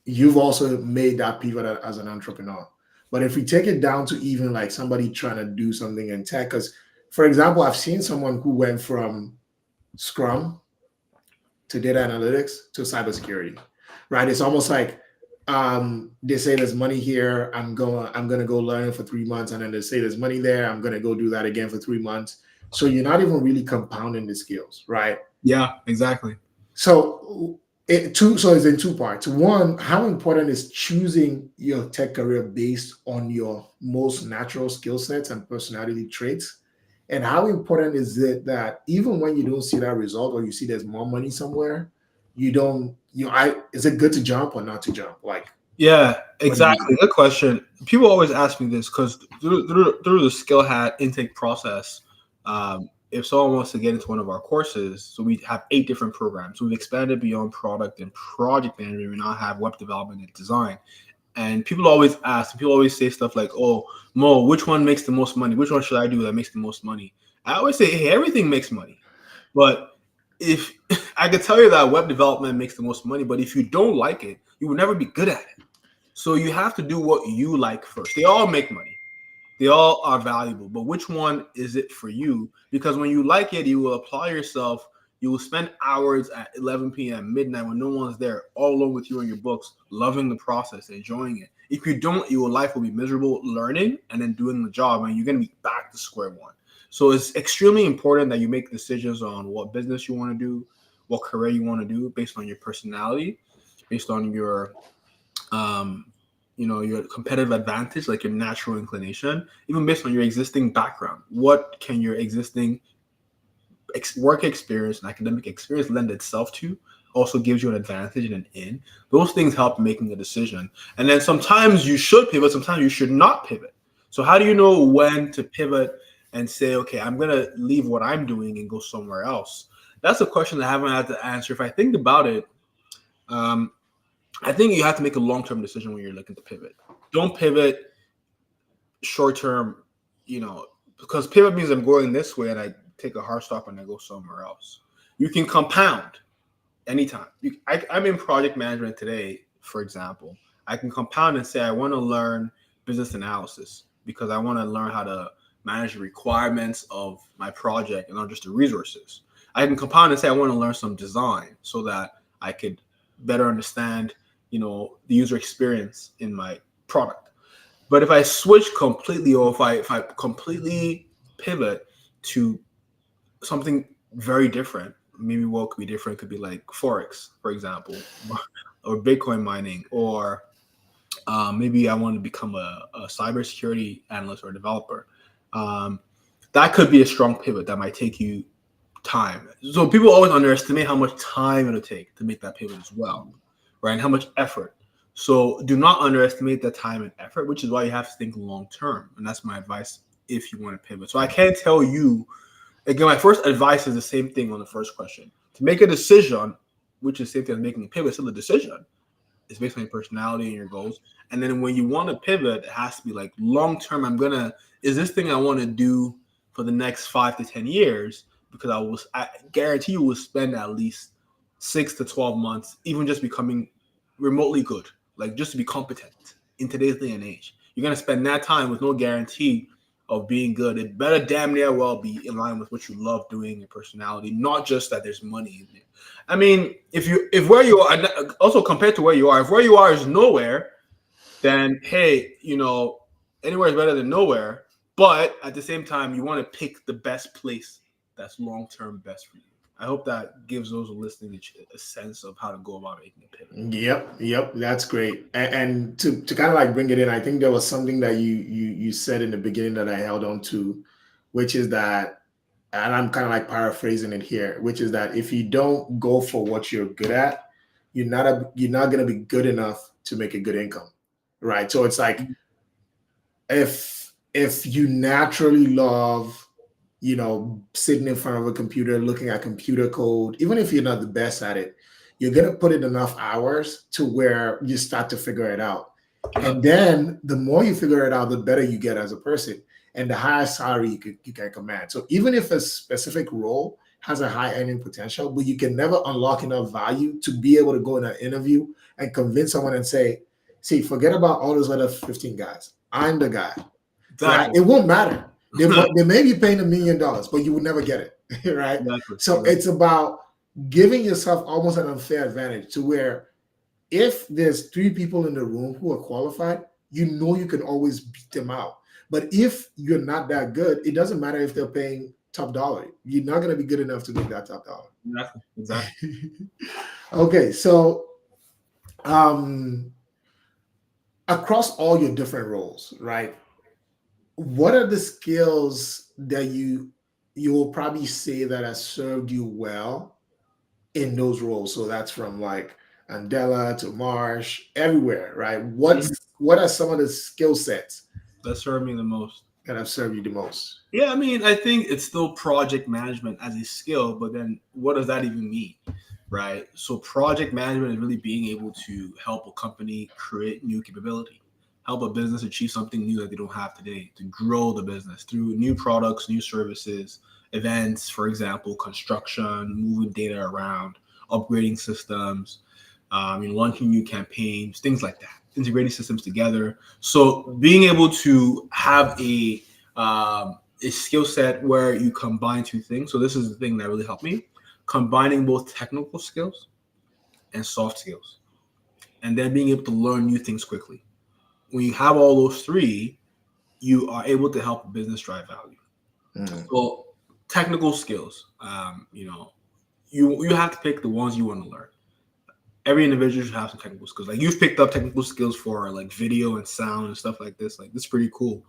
you've also made that pivot as an entrepreneur. But if we take it down to even like somebody trying to do something in tech, because for example, I've seen someone who went from Scrum to data analytics to cybersecurity, right? It's almost like they say there's money here. I'm gonna go learn for 3 months, and then they say there's money there. I'm gonna go do that again for 3 months. So you're not even really compounding the skills, right? Yeah, exactly. So it's in 2 parts. One, how important is choosing your tech career based on your most natural skill sets and personality traits? And how important is it that even when you don't see that result or you see there's more money somewhere, is it good to jump or not to jump? Yeah, exactly. Good question. People always ask me this because through the SkillHat intake process, if someone wants to get into one of our courses, so we have 8 different programs. We've expanded beyond product and project management. We now have web development and design. And people always ask, people always say stuff like, "Oh, Mo, which one makes the most money? Which one should I do that makes the most money?" I always say, "Hey, everything makes money." But if I could tell you that web development makes the most money, but if you don't like it, you will never be good at it. So you have to do what you like first. They all make money. They all are valuable, but which one is it for you? Because when you like it, you will apply yourself. You will spend hours at 11 p.m., midnight, when no one's there, all alone with you and your books, loving the process, enjoying it. If you don't, your life will be miserable learning and then doing the job, and you're going to be back to square one. So it's extremely important that you make decisions on what business you want to do, what career you want to do based on your personality, based on your your competitive advantage, like your natural inclination, even based on your existing background. What can your existing work experience and academic experience lend itself to? Also gives you an advantage and an in. Those things help making a decision. And then sometimes you should pivot, sometimes you should not pivot. So how do you know when to pivot and say, okay, I'm going to leave what I'm doing and go somewhere else? That's a question I haven't had to answer. If I think about it, I think you have to make a long-term decision when you're looking to pivot. Don't pivot short-term, because pivot means I'm going this way and I take a hard stop and I go somewhere else. You can compound anytime. I'm in project management today, for example. I can compound and say I want to learn business analysis because I want to learn how to manage the requirements of my project and not just the resources. I can compound and say I want to learn some design so that I could better understand the user experience in my product. But if I switch completely, or if I completely pivot to something very different, maybe what could be different could be like Forex, for example, or Bitcoin mining, or maybe I want to become a cybersecurity analyst or developer. That could be a strong pivot that might take you time. So people always underestimate how much time it'll take to make that pivot as well, right? And how much effort. So do not underestimate the time and effort, which is why you have to think long term. And that's my advice if you want to pivot. So I can't tell you, again, my first advice is the same thing on the first question. To make a decision, which is the same thing as making a pivot, still a decision. It's based on your personality and your goals. And then when you want to pivot, it has to be like long term. Is this thing I want to do for the next 5 to 10 years? Because I guarantee you will spend at least 6 to 12 months, even just becoming remotely good, like just to be competent in today's day and age. You're going to spend that time with no guarantee of being good. It better damn near well be in line with what you love doing, your personality, not just that there's money in there. I mean, if where you are, also compared to where you are, if where you are is nowhere, then hey, anywhere is better than nowhere. But at the same time, you want to pick the best place that's long-term best for you. I hope that gives those listening a sense of how to go about making a pivot. Yep, that's great. And to kind of like bring it in, I think there was something that you said in the beginning that I held on to, which is that, and I'm kind of like paraphrasing it here, which is that if you don't go for what you're good at, you're not going to be good enough to make a good income, right? So it's like if you naturally love sitting in front of a computer, looking at computer code, even if you're not the best at it, you're going to put in enough hours to where you start to figure it out. And then the more you figure it out, the better you get as a person and the higher salary you can command. So even if a specific role has a high earning potential, but you can never unlock enough value to be able to go in an interview and convince someone and say, see, forget about all those other 15 guys. I'm the guy. Exactly. Right? It won't matter. They may be paying $1 million, but you would never get it, right? Exactly. So it's about giving yourself almost an unfair advantage to where if there's 3 people in the room who are qualified, you can always beat them out. But if you're not that good, it doesn't matter if they're paying top dollar. You're not going to be good enough to make that top dollar. Exactly. Okay, so across all your different roles, right? What are the skills that you will probably say that has served you well in those roles? So that's from like Andela to Marsh, everywhere, right? What are some of the skill sets that serve me the most? That have served you the most? Yeah, I mean, I think it's still project management as a skill, but then what does that even mean? right? So project management is really being able to help a company create new capability, help a business achieve something new that they don't have today, to grow the business through new products, new services, events, for example, construction, moving data around, upgrading systems, launching new campaigns, things like that, integrating systems together. So being able to have a skill set where you combine two things. So this is the thing that really helped me, combining both technical skills and soft skills, and then being able to learn new things quickly. When you have all those three, you are able to help a business drive value. So technical skills, you have to pick the ones you want to learn. Every individual should have some technical skills. Like you've picked up technical skills for like video and sound and stuff like this. Like this is pretty cool,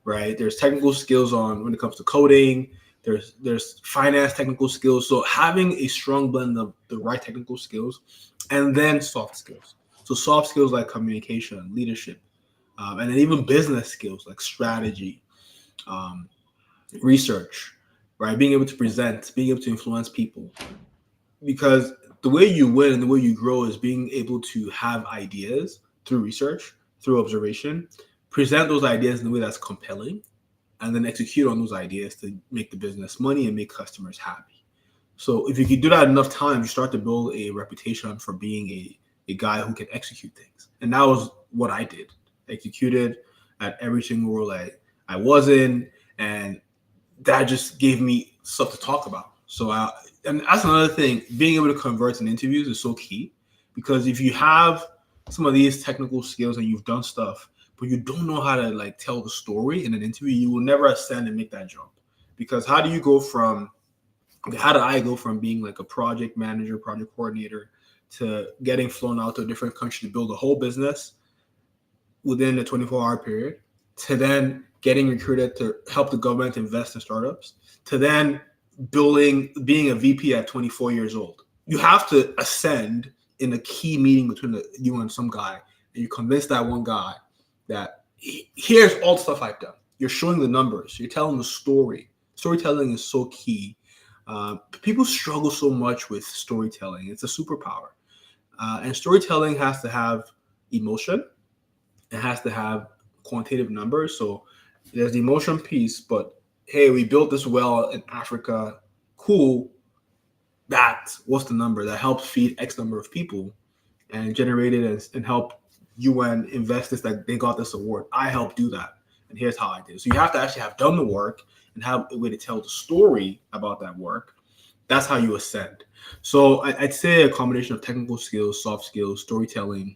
right? There's technical skills on when it comes to coding. There's finance technical skills. So having a strong blend of the right technical skills and then soft skills. So soft skills like communication, leadership, and then even business skills like strategy, research, right? Being able to present, being able to influence people. Because the way you win and the way you grow is being able to have ideas through research, through observation, present those ideas in a way that's compelling, and then execute on those ideas to make the business money and make customers happy. So if you can do that enough times, you start to build a reputation for being a guy who can execute things. And that was what I did. Executed at every single role I was in, and that just gave me stuff to talk about. So and that's another thing, being able to convert in interviews is so key, because if you have some of these technical skills and you've done stuff, but you don't know how to like tell the story in an interview, you will never ascend and make that jump. Because how did I go from being like a project manager, project coordinator, to getting flown out to a different country to build a whole business within a 24-hour period, to then getting recruited to help the government invest in startups, to then being a VP at 24 years old. You have to ascend in a key meeting between you and some guy, and you convince that one guy that here's all the stuff I've done. You're showing the numbers. You're telling the story. Storytelling is so key. People struggle so much with storytelling. It's a superpower. And storytelling has to have emotion. It has to have quantitative numbers. So there's the emotion piece, but hey, we built this well in Africa. Cool. What's the number that helps feed X number of people and generate it and help UN investors that they got this award. I helped do that. And here's how I did. So you have to actually have done the work and have a way to tell the story about that work. That's how you ascend. So I'd say a combination of technical skills, soft skills, storytelling.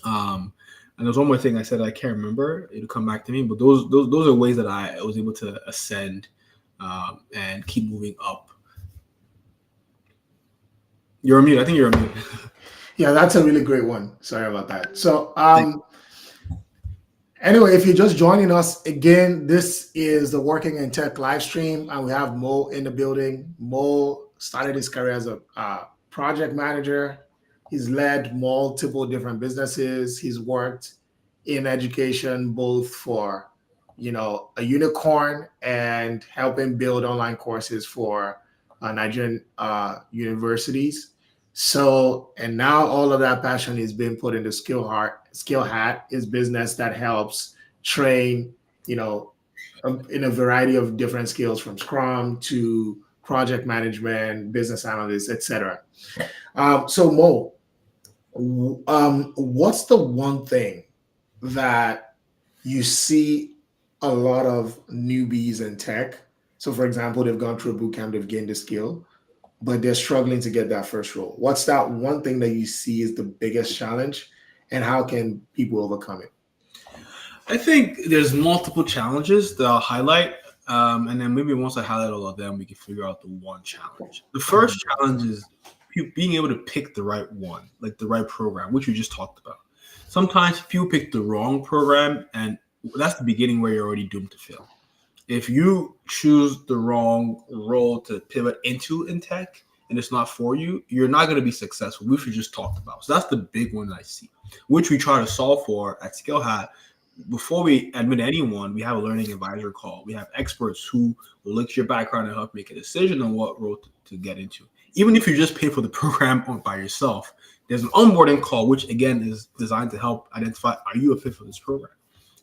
And there's one more thing I said I can't remember. It'll come back to me. But those are ways that I was able to ascend and keep moving up. You're on mute. I think you're on mute. Yeah, that's a really great one. Sorry about that. So anyway, if you're just joining us again, this is the Working in Tech live stream, and we have Mo in the building. Mo started his career as a project manager. He's led multiple different businesses. He's worked in education, both for, a unicorn and helping build online courses for Nigerian universities. So, and now all of that passion is being put into SkillHat, his business that helps train, in a variety of different skills, from Scrum to project management, business analysts, etc. So Mo, what's the one thing that you see a lot of newbies in tech? So for example, they've gone through a bootcamp, they've gained a skill, but they're struggling to get that first role. What's that one thing that you see is the biggest challenge, and how can people overcome it? I think there's multiple challenges that I'll highlight. And then maybe once I highlight all of them, we can figure out the one challenge. The first challenge is being able to pick the right one, like the right program, which we just talked about. Sometimes people pick the wrong program, and that's the beginning where you're already doomed to fail. If you choose the wrong role to pivot into in tech and it's not for you, you're not going to be successful, which we just talked about. So that's the big one that I see, which we try to solve for at SkillHat. Before we admit anyone, we have a learning advisor call. We have experts who will look at your background and help make a decision on what role to get into. Even if you just pay for the program by yourself, there's an onboarding call, which again is designed to help identify, are you a fit for this program?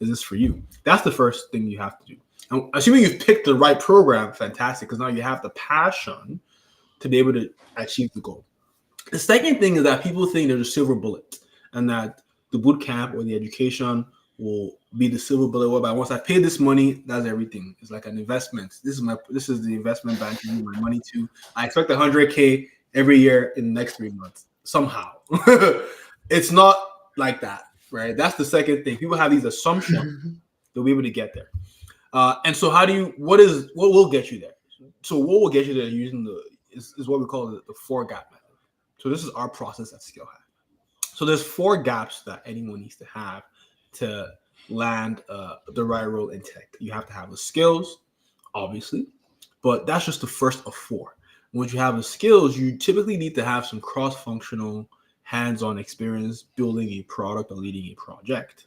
Is this for you? That's the first thing you have to do. And assuming you've picked the right program, fantastic, because now you have the passion to be able to achieve the goal. The second thing is that people think there's a silver bullet and that the boot camp or the education will be the silver bullet whereby once I pay this money, that's everything. It's like an investment. This is the investment bank I need my money to. I expect 100K every year in the next 3 months. Somehow. It's not like that, right? That's the second thing. People have these assumptions they'll be able to get there. And so what will get you there? So what will get you there using is what we call the 4-gap method. So this is our process at SkillHat. So there's 4 gaps that anyone needs to have to land the right role in tech. You have to have the skills, obviously, but that's just the first of 4. Once you have the skills, you typically need to have some cross-functional, hands-on experience building a product or leading a project.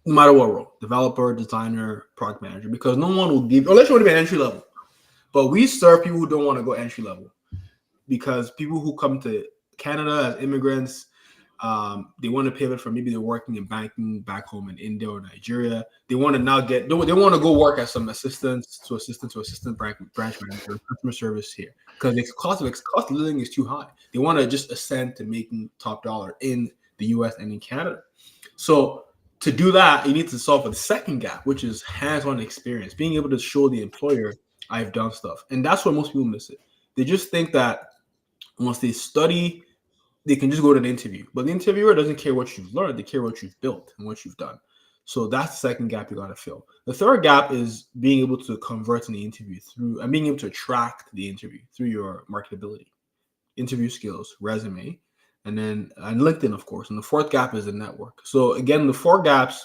No matter what role, developer, designer, product manager, because no one will give, unless you want to be an entry level. But we serve people who don't want to go entry level because people who come to Canada as immigrants, they want to pivot from maybe they're working in banking back home in India or Nigeria. They want to now they want to go work as some assistant branch manager, customer service here because the cost of living is too high. They want to just ascend to making top dollar in the US and in Canada. So to do that, you need to solve for the second gap, which is hands-on experience, being able to show the employer I've done stuff. And that's where most people miss it. They just think that once they study, they can just go to an interview. But the interviewer doesn't care what you've learned. They care what you've built and what you've done. So that's the second gap you got to fill. The third gap is being able to convert in the interview through and being able to attract the interview through your marketability, interview skills, resume, and LinkedIn, of course. And the fourth gap is the network. So again, the 4 gaps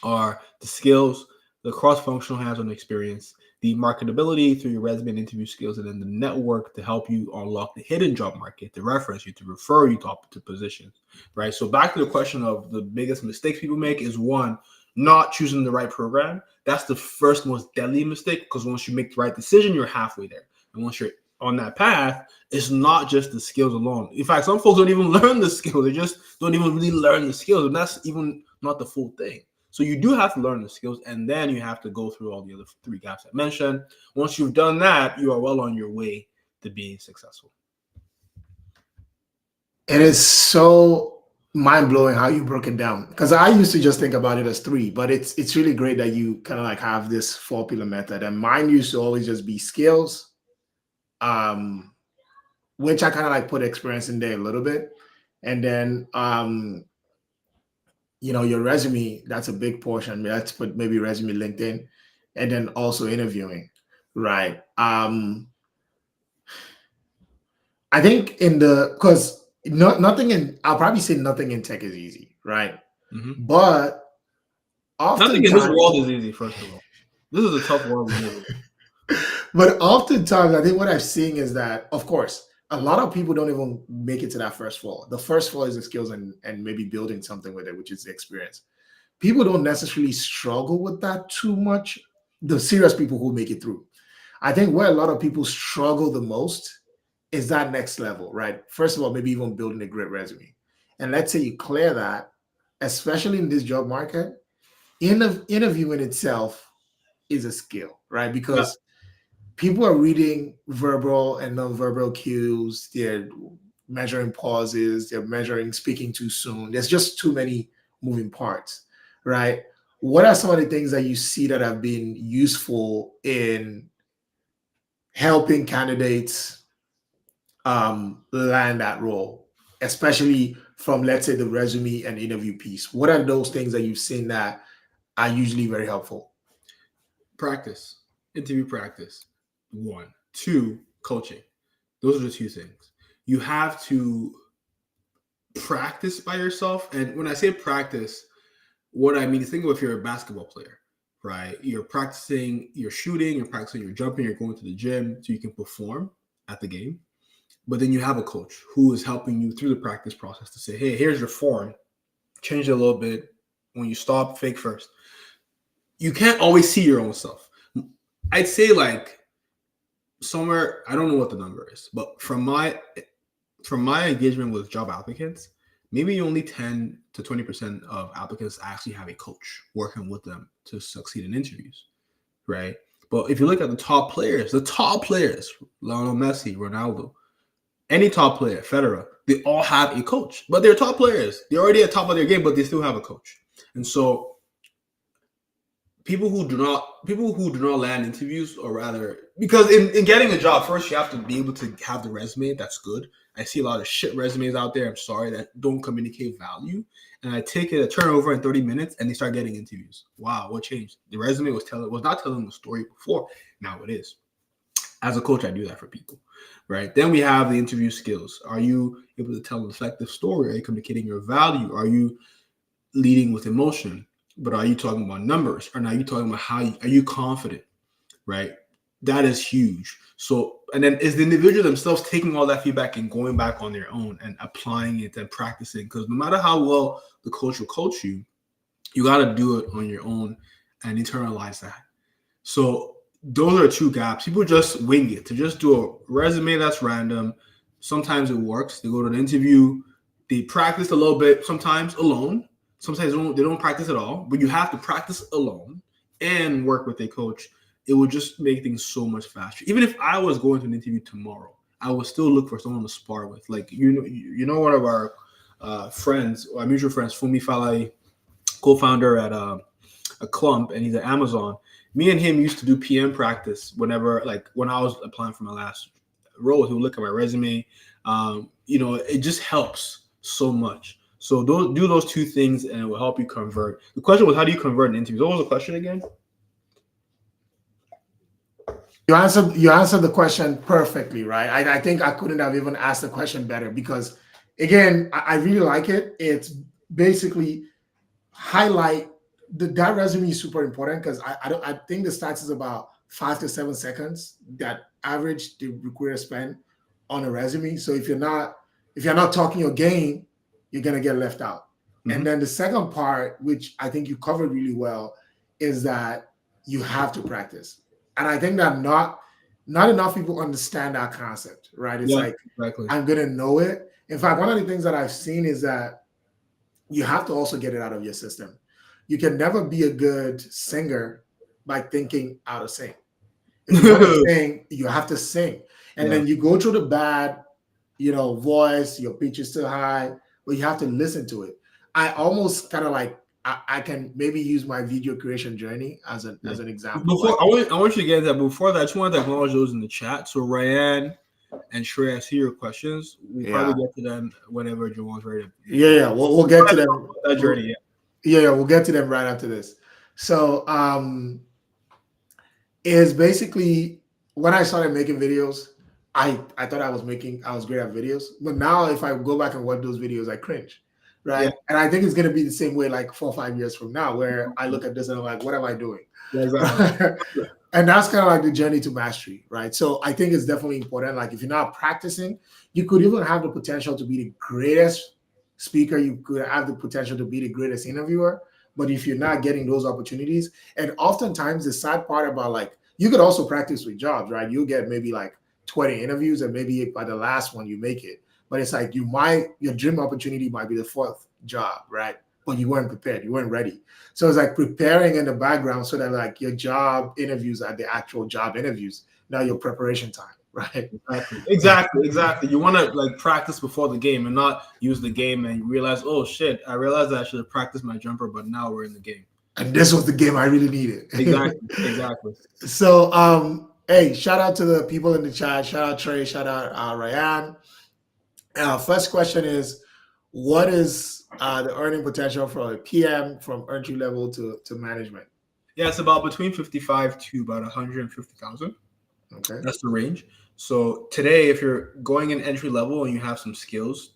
are the skills, the cross-functional hands-on experience, the marketability through your resume and interview skills, and then the network to help you unlock the hidden job market, to reference you, to refer you to positions, right? So back to the question of the biggest mistakes people make is 1, not choosing the right program. That's the first most deadly mistake because once you make the right decision, you're halfway there. And once you're on that path, it's not just the skills alone. In fact, some folks don't even learn the skills. They just don't even really learn the skills. And that's even not the full thing. So you do have to learn the skills, and then you have to go through all the other 3 gaps I mentioned. Once you've done that, you are well on your way to being successful. It is so mind-blowing how you broke it down, because I used to just think about it as 3, but it's really great that you kind of like have this 4-pillar method. And mine used to always just be skills, which I kind of like put experience in there a little bit. And then your resume, that's a big portion. Let's put maybe resume, LinkedIn, and then also interviewing, right? I think because I'll probably say nothing in tech is easy, right? Mm-hmm. But nothing in this world is easy, first of all. This is a tough world we live in. But oftentimes, I think what I'm seeing is that, of course, a lot of people don't even make it to that first floor. The first floor is the skills and maybe building something with it, which is the experience. People don't necessarily struggle with that too much. The serious people who make it through. I think where a lot of people struggle the most is that next level, right? First of all, maybe even building a great resume. And let's say you clear that, especially in this job market, interviewing itself is a skill, right? Because people are reading verbal and nonverbal cues. They're measuring pauses. They're measuring speaking too soon. There's just too many moving parts, right? What are some of the things that you see that have been useful in helping candidates land that role, especially from, let's say, the resume and interview piece? What are those things that you've seen that are usually very helpful? Practice, interview practice. 1, 2, coaching. Those are the 2 things. You have to practice by yourself. And when I say practice, what I mean is think of if you're a basketball player, right? You're practicing your shooting, you're practicing your jumping, you're going to the gym so you can perform at the game. But then you have a coach who is helping you through the practice process to say, hey, here's your form. Change it a little bit. When you stop, fake first. You can't always see your own stuff. I'd say like somewhere, I don't know what the number is, but from my engagement with job applicants, maybe only 10 to 20% of applicants actually have a coach working with them to succeed in interviews, right? But if you look at the top players, Lionel Messi, Ronaldo, any top player, Federer, they all have a coach, but they're top players. They're already at top of their game, but they still have a coach. And so people who do not land interviews, or rather, because in getting a job, first you have to be able to have the resume that's good. I see a lot of shit resumes out there, I'm sorry, that don't communicate value. And I take it a turnover in 30 minutes and they start getting interviews. Wow, what changed? The resume was not telling the story before. Now it is. As a coach, I do that for people, right? Then we have the interview skills. Are you able to tell an effective story? Are you communicating your value? Are you leading with emotion? But are you talking about numbers? Or are you talking about are you confident, right? That is huge. So, and then is the individual themselves taking all that feedback and going back on their own and applying it and practicing? Because no matter how well the coach will coach you, you got to do it on your own and internalize that. So those are two gaps. People just wing it, to just do a resume that's random. Sometimes it works. They go to an interview, they practice a little bit, sometimes alone. Sometimes they don't practice at all, but you have to practice alone and work with a coach. It would just make things so much faster. Even if I was going to an interview tomorrow, I would still look for someone to spar with. Like, one of our friends, our mutual friends, Fumi Falai, co-founder at a Clump, and he's at Amazon. Me and him used to do PM practice whenever, like when I was applying for my last role, he would look at my resume. It just helps so much. So do those two things and it will help you convert. The question was, how do you convert an interview? What was the question again? You answered the question perfectly, right? I think I couldn't have even asked the question better, because again, I really like it. It's basically highlight that resume is super important, because I think the stats is about 5 to 7 seconds that average the recruiter spend on a resume. So if you're not talking your game, you're gonna get left out. Mm-hmm. And then the second part, which I think you covered really well, is that you have to practice. And I think that not enough people understand that concept, right? It's exactly. I'm gonna know it. In fact, one of the things that I've seen is that you have to also get it out of your system. You can never be a good singer by thinking out of sync. If you want to sing, you have to sing. And then you go through the bad, voice, your pitch is too high, but you have to listen to it. I almost kind of like, I can maybe use my video creation journey as an example. Before I want you to get that. Before that, I just wanted to acknowledge those in the chat. So Ryan and Shreya, I see your questions. We'll probably get to them whenever Jawan's ready. Yeah. We'll get to them. That journey, we'll get to them right after this. So is basically when I started making videos, I thought I was great at videos. But now if I go back and watch those videos, I cringe. Right. Yeah. And I think it's going to be the same way like 4 or 5 years from now, where I look at this and I'm like, what am I doing? Yeah, exactly. And that's kind of like the journey to mastery. Right. So I think it's definitely important. Like if you're not practicing, you could even have the potential to be the greatest speaker. You could have the potential to be the greatest interviewer. But if you're not getting those opportunities, and oftentimes the sad part about like, you could also practice with jobs, right? You'll get maybe like 20 interviews and maybe by the last one you make it. But it's like your dream opportunity might be the 4th job, right? But you weren't prepared, you weren't ready. So it's like preparing in the background so that like your job interviews are the actual job interviews, not your preparation time, right? Exactly. You want to like practice before the game and not use the game and realize, oh shit, I realized I should have practiced my jumper, but now we're in the game. And this was the game I really needed. Exactly. So hey, shout out to the people in the chat. Shout out Trey, shout out Ryan. First question is, what is the earning potential for a PM from entry level to management? Yeah, it's about between 55 to about 150,000. Okay, that's the range. So today, if you're going in entry level and you have some skills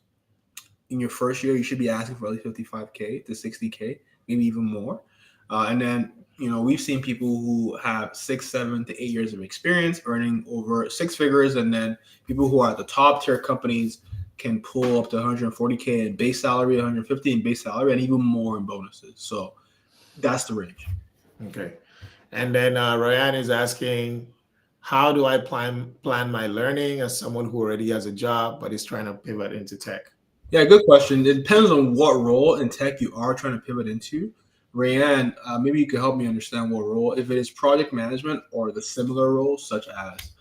in your first year, you should be asking for at least 55K to 60K, maybe even more. And then we've seen people who have 6, 7 to 8 years of experience earning over 6 figures, and then people who are at the top tier companies can pull up to 140K in base salary, 150 in base salary, and even more in bonuses. So that's the range. Okay. And then Ryan is asking, how do I plan my learning as someone who already has a job but is trying to pivot into tech? Yeah, good question. It depends on what role in tech you are trying to pivot into. Rayanne, maybe you could help me understand what role, if it is project management or the similar roles such as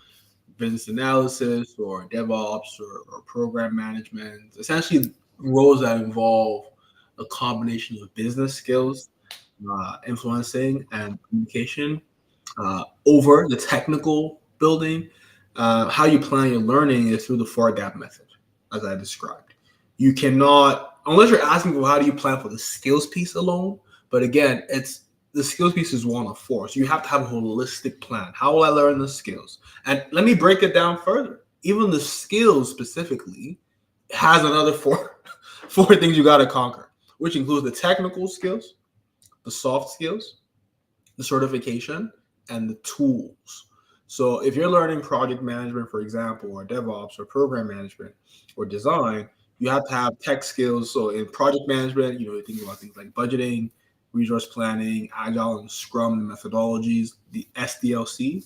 business analysis or DevOps or program management, essentially roles that involve a combination of business skills, influencing, and communication over the technical building. How you plan your learning is through the 4-gap method, as I described. You cannot, unless you're asking for how do you plan for the skills piece alone, but again, it's the skills piece is one of 4. So you have to have a holistic plan. How will I learn the skills? And let me break it down further. Even the skills specifically has another 4 things you got to conquer, which includes the technical skills, the soft skills, the certification, and the tools. So if you're learning project management, for example, or DevOps or program management or design, you have to have tech skills. So in project management, you're thinking about things like budgeting, resource planning, agile and Scrum methodologies, the SDLC,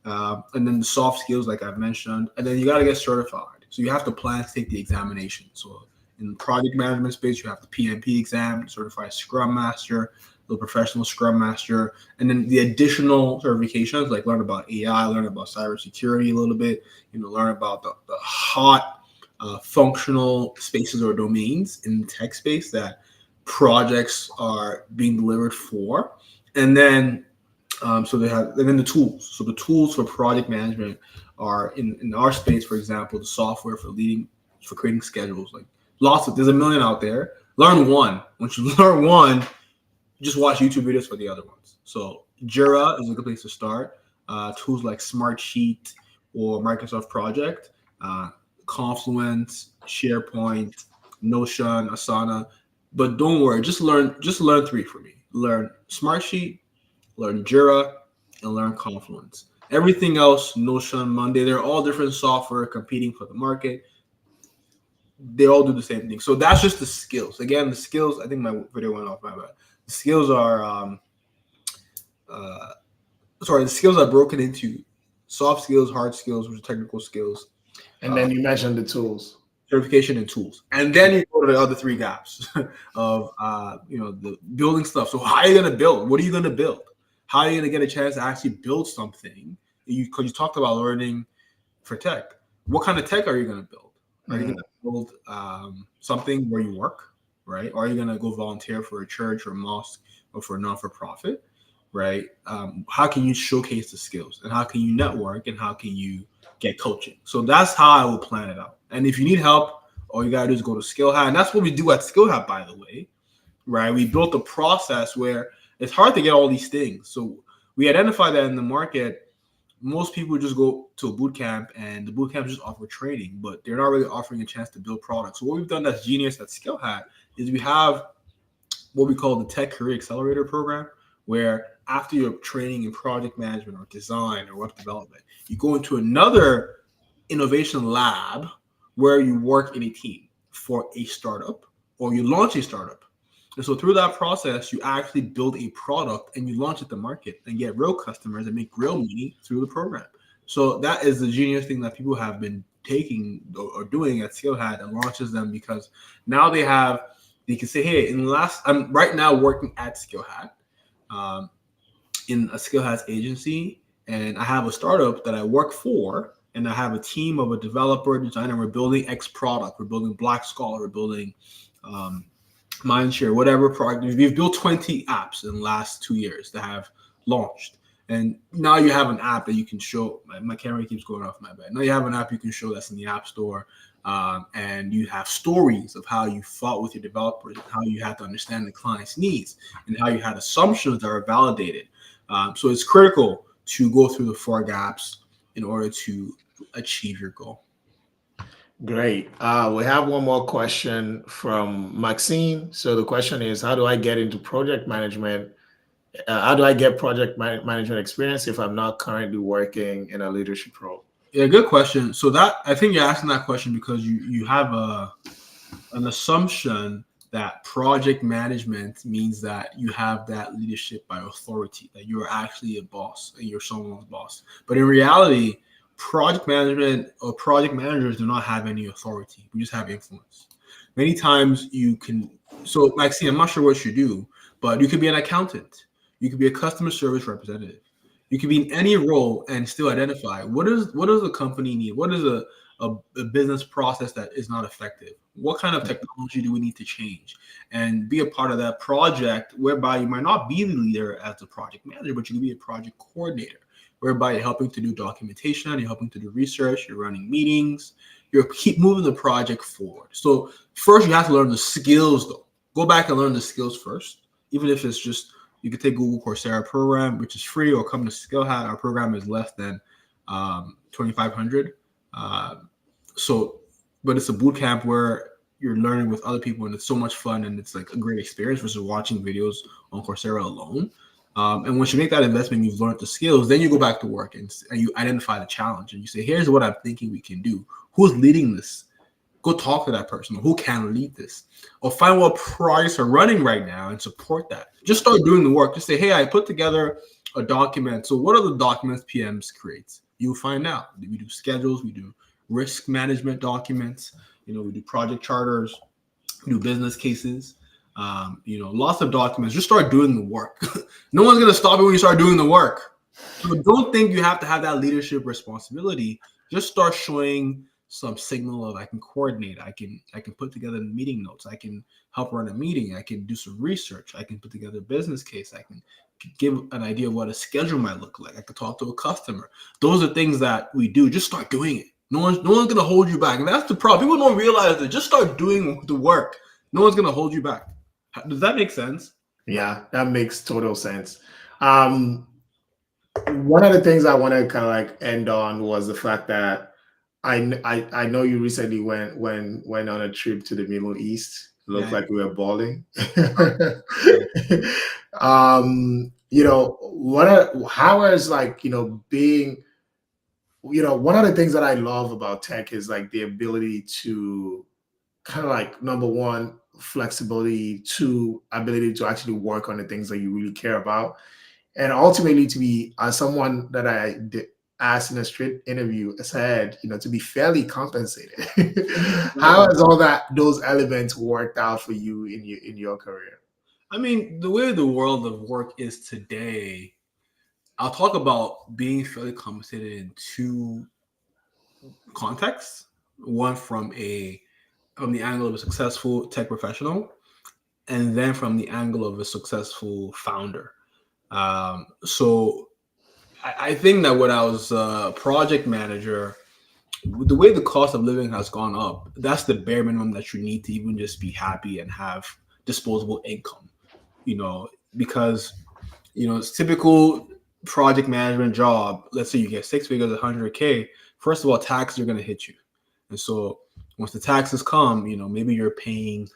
and then the soft skills, like I've mentioned. And then you got to get certified. So you have to plan to take the examination. So in the project management space, you have the PMP exam, certified Scrum Master, the professional Scrum Master, and then the additional certifications, like learn about AI, learn about cybersecurity a little bit, learn about the hot functional spaces or domains in the tech space that projects are being delivered for. And then so they have, and then the tools. So the tools for project management are in our space, for example, the software for creating schedules. Like there's a million out there. Learn one. Once you learn one, just watch YouTube videos for the other ones. So Jira is a good place to start. Tools like Smartsheet or Microsoft Project, Confluence, SharePoint, Notion, Asana. But don't worry, just learn 3 for me. Learn Smartsheet, learn Jira, and learn Confluence. Everything else, Notion, Monday, they're all different software competing for the market. They all do the same thing. So that's just the skills. Again, the skills, I think my video went off, my bad. The skills are the skills are broken into soft skills, hard skills, which are technical skills. And then you mentioned the tools. Certification and tools. And then you go to the other 3 gaps of the building stuff. So how are you gonna build? What are you gonna build? How are you gonna get a chance to actually build something? Because you talked about learning for tech. What kind of tech are you gonna build? Are you gonna build something where you work, right? Or are you gonna go volunteer for a church or a mosque or for a non-for-profit, right? How can you showcase the skills, and how can you network, and how can you get coaching? So that's how I will plan it out. And if you need help, all you gotta do is go to SkillHat, and that's what we do at SkillHat, by the way, right? We built a process where it's hard to get all these things. So we identify that in the market, most people just go to a boot camp, and the boot camp just offer training, but they're not really offering a chance to build products. So what we've done that's genius at SkillHat is we have what we call the Tech Career Accelerator program, where after your training in project management or design or web development, you go into another innovation lab where you work in a team for a startup, or you launch a startup. And so through that process, you actually build a product and you launch it to market and get real customers and make real money through the program. So that is the genius thing that people have been taking or doing at SkillHat, and launches them, because now they can say, hey, I'm right now working at SkillHat, in a SkillHat agency, and I have a startup that I work for, and I have a team of a developer, designer. We're building X product. We're building Black Scholar. We're building Mindshare, whatever product. We've built 20 apps in the last 2 years that have launched. And now you have an app that you can show. My camera keeps going off, my bad. Now you have an app you can show that's in the App Store. And you have stories of how you fought with your developers, and how you had to understand the client's needs, and how you had assumptions that are validated. So it's critical to go through the 4 gaps in order to achieve your goal. Great. We have one more question from Maxine. So the question is, how do I get into project management? How do I get project management experience if I'm not currently working in a leadership role? Yeah, good question. So that, I think you're asking that question because you have an assumption that project management means that you have that leadership by authority, that you're actually a boss and you're someone's boss. But in reality, project management or project managers do not have any authority. We just have influence. Many times you can, so like, see, I'm not sure what you do, but you could be an accountant. You could be a customer service representative. You could be in any role and still identify what does the company need? What is a business process that is not effective? What kind of technology do we need to change? And be a part of that project whereby you might not be the leader as the project manager, but you can be a project coordinator, whereby you're helping to do documentation, you're helping to do research, you're running meetings, you're keep moving the project forward. So first you have to learn the skills though. Go back and learn the skills first, even if it's just, you could take Google Coursera program, which is free, or come to SkillHat. Our program is less than $2,500. But it's a boot camp where you're learning with other people, and it's so much fun, and it's like a great experience versus watching videos on Coursera alone. And once you make that investment, you've learned the skills, then you go back to work and you identify the challenge, and you say, here's what I'm thinking we can do. Who's leading this? Go talk to that person. Who can lead this? Or find what projects are running right now and support that. Just start doing the work. Just say, hey, I put together a document. So what are the documents PMs create? You'll find out. We do schedules. We do risk management documents. We do project charters. We do business cases. Lots of documents. Just start doing the work. No one's going to stop you when you start doing the work. So don't think you have to have that leadership responsibility. Just start showing some signal of, I can coordinate, I can put together meeting notes, I can help run a meeting, I can do some research, I can put together a business case, I can give an idea of what a schedule might look like, I could talk to a customer. Those are things that we do. Just start doing it. No one's going to hold you back. And that's the problem. People don't realize that. Just start doing the work. No one's going to hold you back. Does that make sense? Yeah, that makes total sense. One of the things I want to kind of like end on was the fact that I know you recently went on a trip to the Middle East. It looked like we were balling. How is being, one of the things that I love about tech is like the ability to kind of like, number one, flexibility, two, ability to actually work on the things that you really care about, and ultimately to be someone that I did asked in a straight interview said, to be fairly compensated. How has all those elements worked out for you in your career? I mean, the way the world of work is today, I'll talk about being fairly compensated in two contexts. One from the angle of a successful tech professional, and then from the angle of a successful founder. So I think that when I was a project manager, the way the cost of living has gone up, that's the bare minimum that you need to even just be happy and have disposable income, because, it's typical project management job. Let's say you get 6 figures, 100K. First of all, taxes are going to hit you. And so once the taxes come, maybe you're in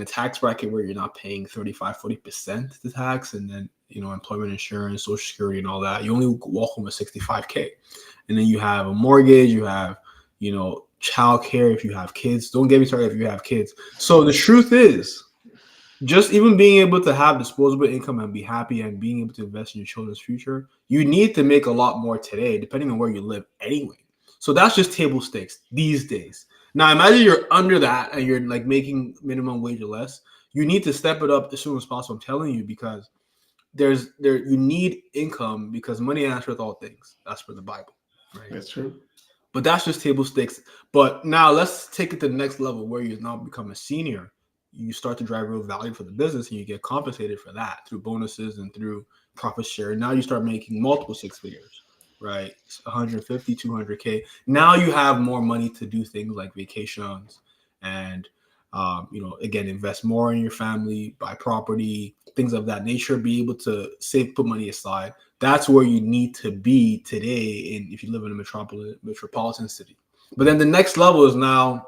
a tax bracket where you're not paying 35-40% the tax, and then employment insurance, social security, and all that. You only walk home with 65K, and then you have a mortgage, you have child care if you have kids. Don't get me started if you have kids. So the truth is, just even being able to have disposable income and be happy and being able to invest in your children's future, you need to make a lot more today, depending on where you live anyway. So that's just table stakes these days. Now, imagine you're under that and you're like making minimum wage or less. You need to step it up as soon as possible. I'm telling you, because you need income, because money answereth all things. That's for the Bible, right? That's true. But that's just table stakes. But now let's take it to the next level where you now become a senior. You start to drive real value for the business, and you get compensated for that through bonuses and through profit share. Now you start making multiple 6 figures, right? 150, 200K. Now you have more money to do things like vacations and, again, invest more in your family, buy property, things of that nature, be able to save, put money aside. That's where you need to be today if you live in a metropolitan city. But then the next level is now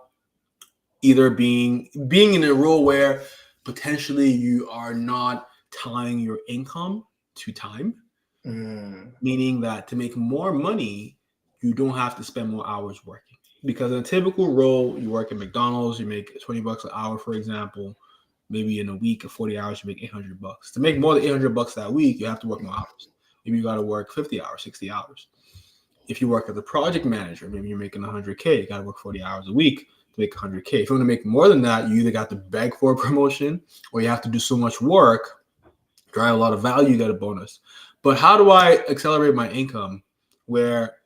either being in a role where potentially you are not tying your income to time, meaning that to make more money, you don't have to spend more hours working. Because in a typical role, you work at McDonald's, you make $20 an hour, for example. Maybe in a week of 40 hours, you make $800. To make more than $800 that week, you have to work more hours. Maybe you got to work 50 hours, 60 hours. If you work as a project manager, maybe you're making $100K. You got to work 40 hours a week to make $100K. If you want to make more than that, you either got to beg for a promotion or you have to do so much work, drive a lot of value, you get a bonus. But how do I accelerate my income where,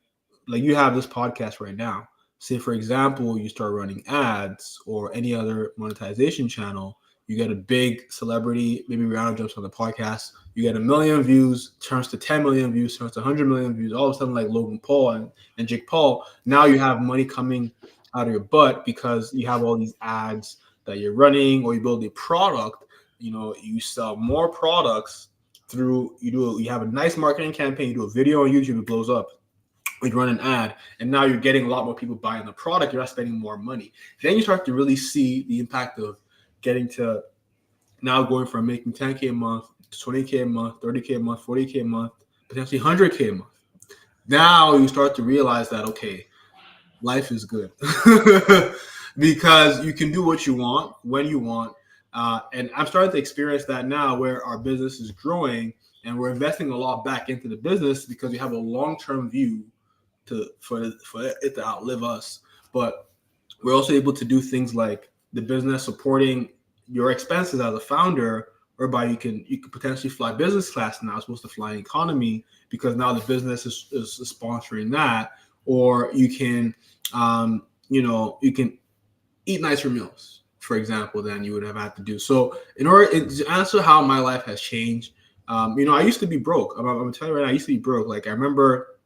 like, you have this podcast right now? Say, for example, you start running ads or any other monetization channel. You get a big celebrity, maybe Rihanna jumps on the podcast. You get 1 million views, turns to 10 million views, turns to 100 million views. All of a sudden, like Logan Paul and Jake Paul, now you have money coming out of your butt because you have all these ads that you're running, or you build a product. You know, you sell more products through, you have a nice marketing campaign, you do a video on YouTube, it blows up. You run an ad, and now you're getting a lot more people buying the product. You're not spending more money. Then you start to really see the impact of getting to now going from making 10K a month to 20K a month, 30K a month, 40K a month, potentially 100K a month. Now you start to realize that, okay, life is good because you can do what you want when you want. And I'm starting to experience that now where our business is growing and we're investing a lot back into the business because we have a long-term view for it to outlive us. But we're also able to do things like the business supporting your expenses as a founder, whereby you can potentially fly business class now as opposed to flying economy because now the business is sponsoring that. Or you can you can eat nicer meals, for example, than you would have had to do. So in order to answer how my life has changed, I used to be broke. I'm gonna tell you right now, I used to be broke. Like I remember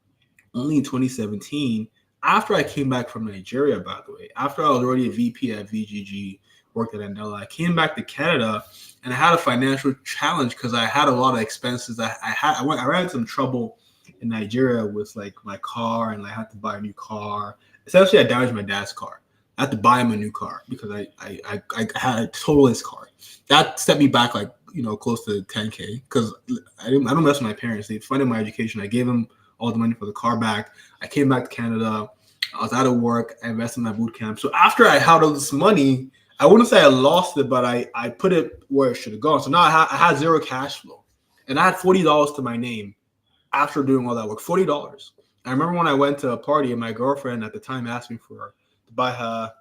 only in 2017, after I came back from Nigeria, by the way, after I was already a VP at VGG, worked at Andela, I came back to Canada and I had a financial challenge because I had a lot of expenses. I ran into some trouble in Nigeria with like my car, and I had to buy a new car. Essentially, I damaged my dad's car. I had to buy him a new car because I had a total his car. That set me back like close to 10K because I don't mess with my parents. They funded my education. I gave them all the money for the car back. I came back to Canada. I was out of work. I invested in my boot camp. So after I had all this money, I wouldn't say I lost it, but I put it where it should have gone. So now I had zero cash flow, and I had $40 to my name after doing all that work. $40. I remember when I went to a party and my girlfriend at the time asked me to buy her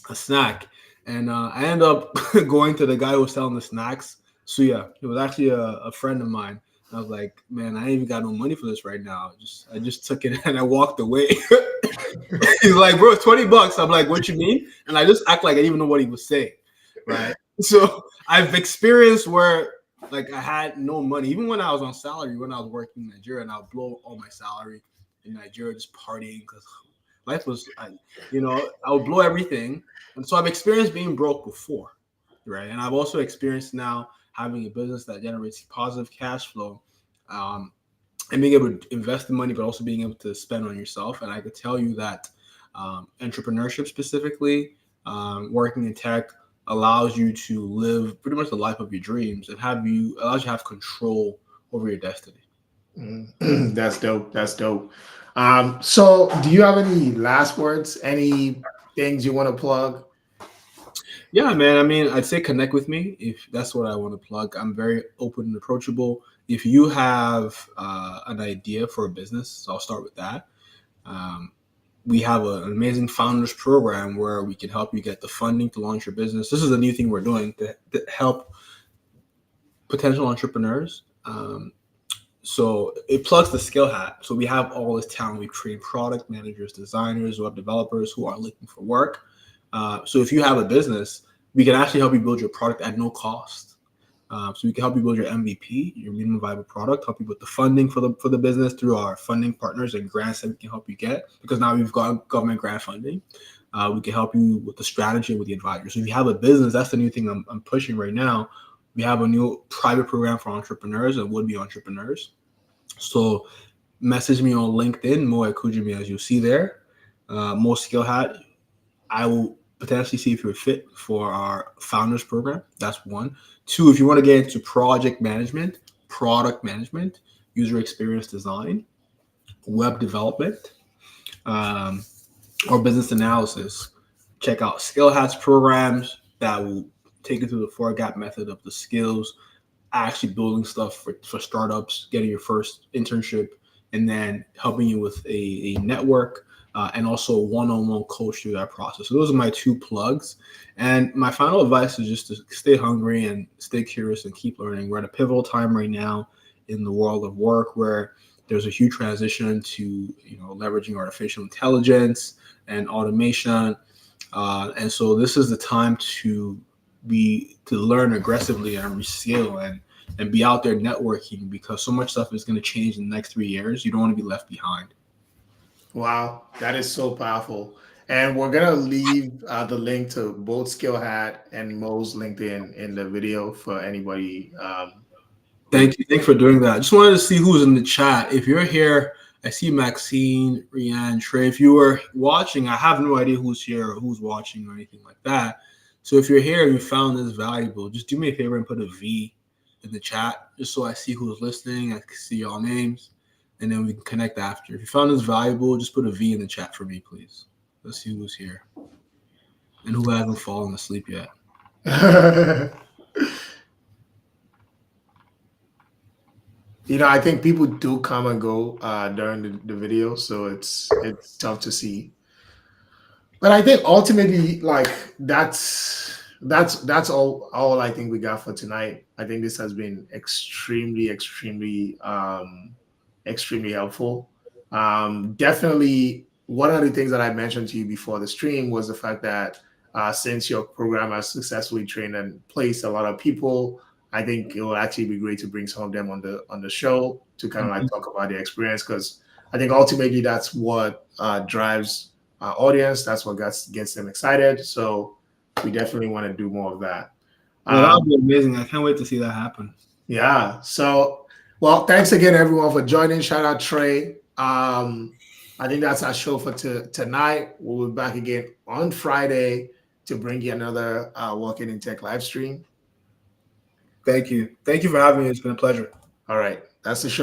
a snack, and I ended up going to the guy who was selling the snacks. Suya. It was actually a friend of mine. I was like, man, I ain't even got no money for this right now. I just took it and I walked away. He's like, bro, it's $20. I'm like, what you mean? And I just act like I didn't even know what he was saying, right? So I've experienced where like I had no money, even when I was on salary, when I was working in Nigeria, and I'll blow all my salary in Nigeria just partying because life was, I would blow everything. And so I've experienced being broke before, right? And I've also experienced now having a business that generates positive cash flow, and being able to invest the money, but also being able to spend on yourself. And I could tell you that entrepreneurship specifically, working in tech, allows you to live pretty much the life of your dreams and allows you to have control over your destiny. That's dope. That's dope. So do you have any last words? Any things you want to plug? Yeah, man. I mean, I'd say connect with me if that's what I want to plug. I'm very open and approachable. If you have an idea for a business, so I'll start with that. We have an amazing founders program where we can help you get the funding to launch your business. This is a new thing we're doing to help potential entrepreneurs. So it plugs the SkillHat. So we have all this talent. We train product managers, designers, web developers who are looking for work. So if you have a business, we can actually help you build your product at no cost. So we can help you build your MVP, your minimum viable product, help you with the funding for the business through our funding partners and grants that we can help you get, because now we've got government grant funding. We can help you with the strategy and with the advisors. So if you have a business, that's the new thing I'm pushing right now. We have a new private program for entrepreneurs and would-be entrepreneurs. So message me on LinkedIn, Mo Ekujumi, as you see there. Mo SkillHat. I will potentially see if you're fit for our founders program. That's one. Two, if you want to get into project management, product management, user experience design, web development, or business analysis, check out SkillHat's programs that will take you through the 4-gap method of the skills, actually building stuff for startups, getting your first internship, and then helping you with a network and also a one-on-one coach through that process. So those are my 2 plugs. And my final advice is just to stay hungry and stay curious and keep learning. We're at a pivotal time right now in the world of work where there's a huge transition to leveraging artificial intelligence and automation. And so this is the time to learn aggressively and reskill and be out there networking, because so much stuff is going to change in the next 3 years. You don't want to be left behind. Wow, that is so powerful. And we're gonna leave the link to both SkillHat and Mo's LinkedIn in the video for anybody. Thank you. Thanks for doing that. I just wanted to see who's in the chat. If you're here, I see Maxine, Rianne, Trey. If you were watching, I have no idea who's here or who's watching or anything like that. So if you're here and you found this valuable, just do me a favor and put a V in the chat, just so I see who's listening. I can see y'all names, and then we can connect after. If you found this valuable, just put a V in the chat for me, please. Let's see who's here and who hasn't fallen asleep yet. I think people do come and go during the video, so it's tough to see. But I think ultimately, like that's all I think we got for tonight. I think this has been extremely helpful. Definitely, one of the things that I mentioned to you before the stream was the fact that since your program has successfully trained and placed a lot of people, I think it will actually be great to bring some of them on the show to kind of like talk about their experience, because I think ultimately that's what drives our audience. That's what gets them excited. So we definitely want to do more of that. Yeah, that would be amazing. I can't wait to see that happen. Yeah. So, well, thanks again, everyone, for joining. Shout out Trey. I think that's our show for tonight. We'll be back again on Friday to bring you another Walking in Tech live stream. Thank you. Thank you for having me. It's been a pleasure. All right. That's the show.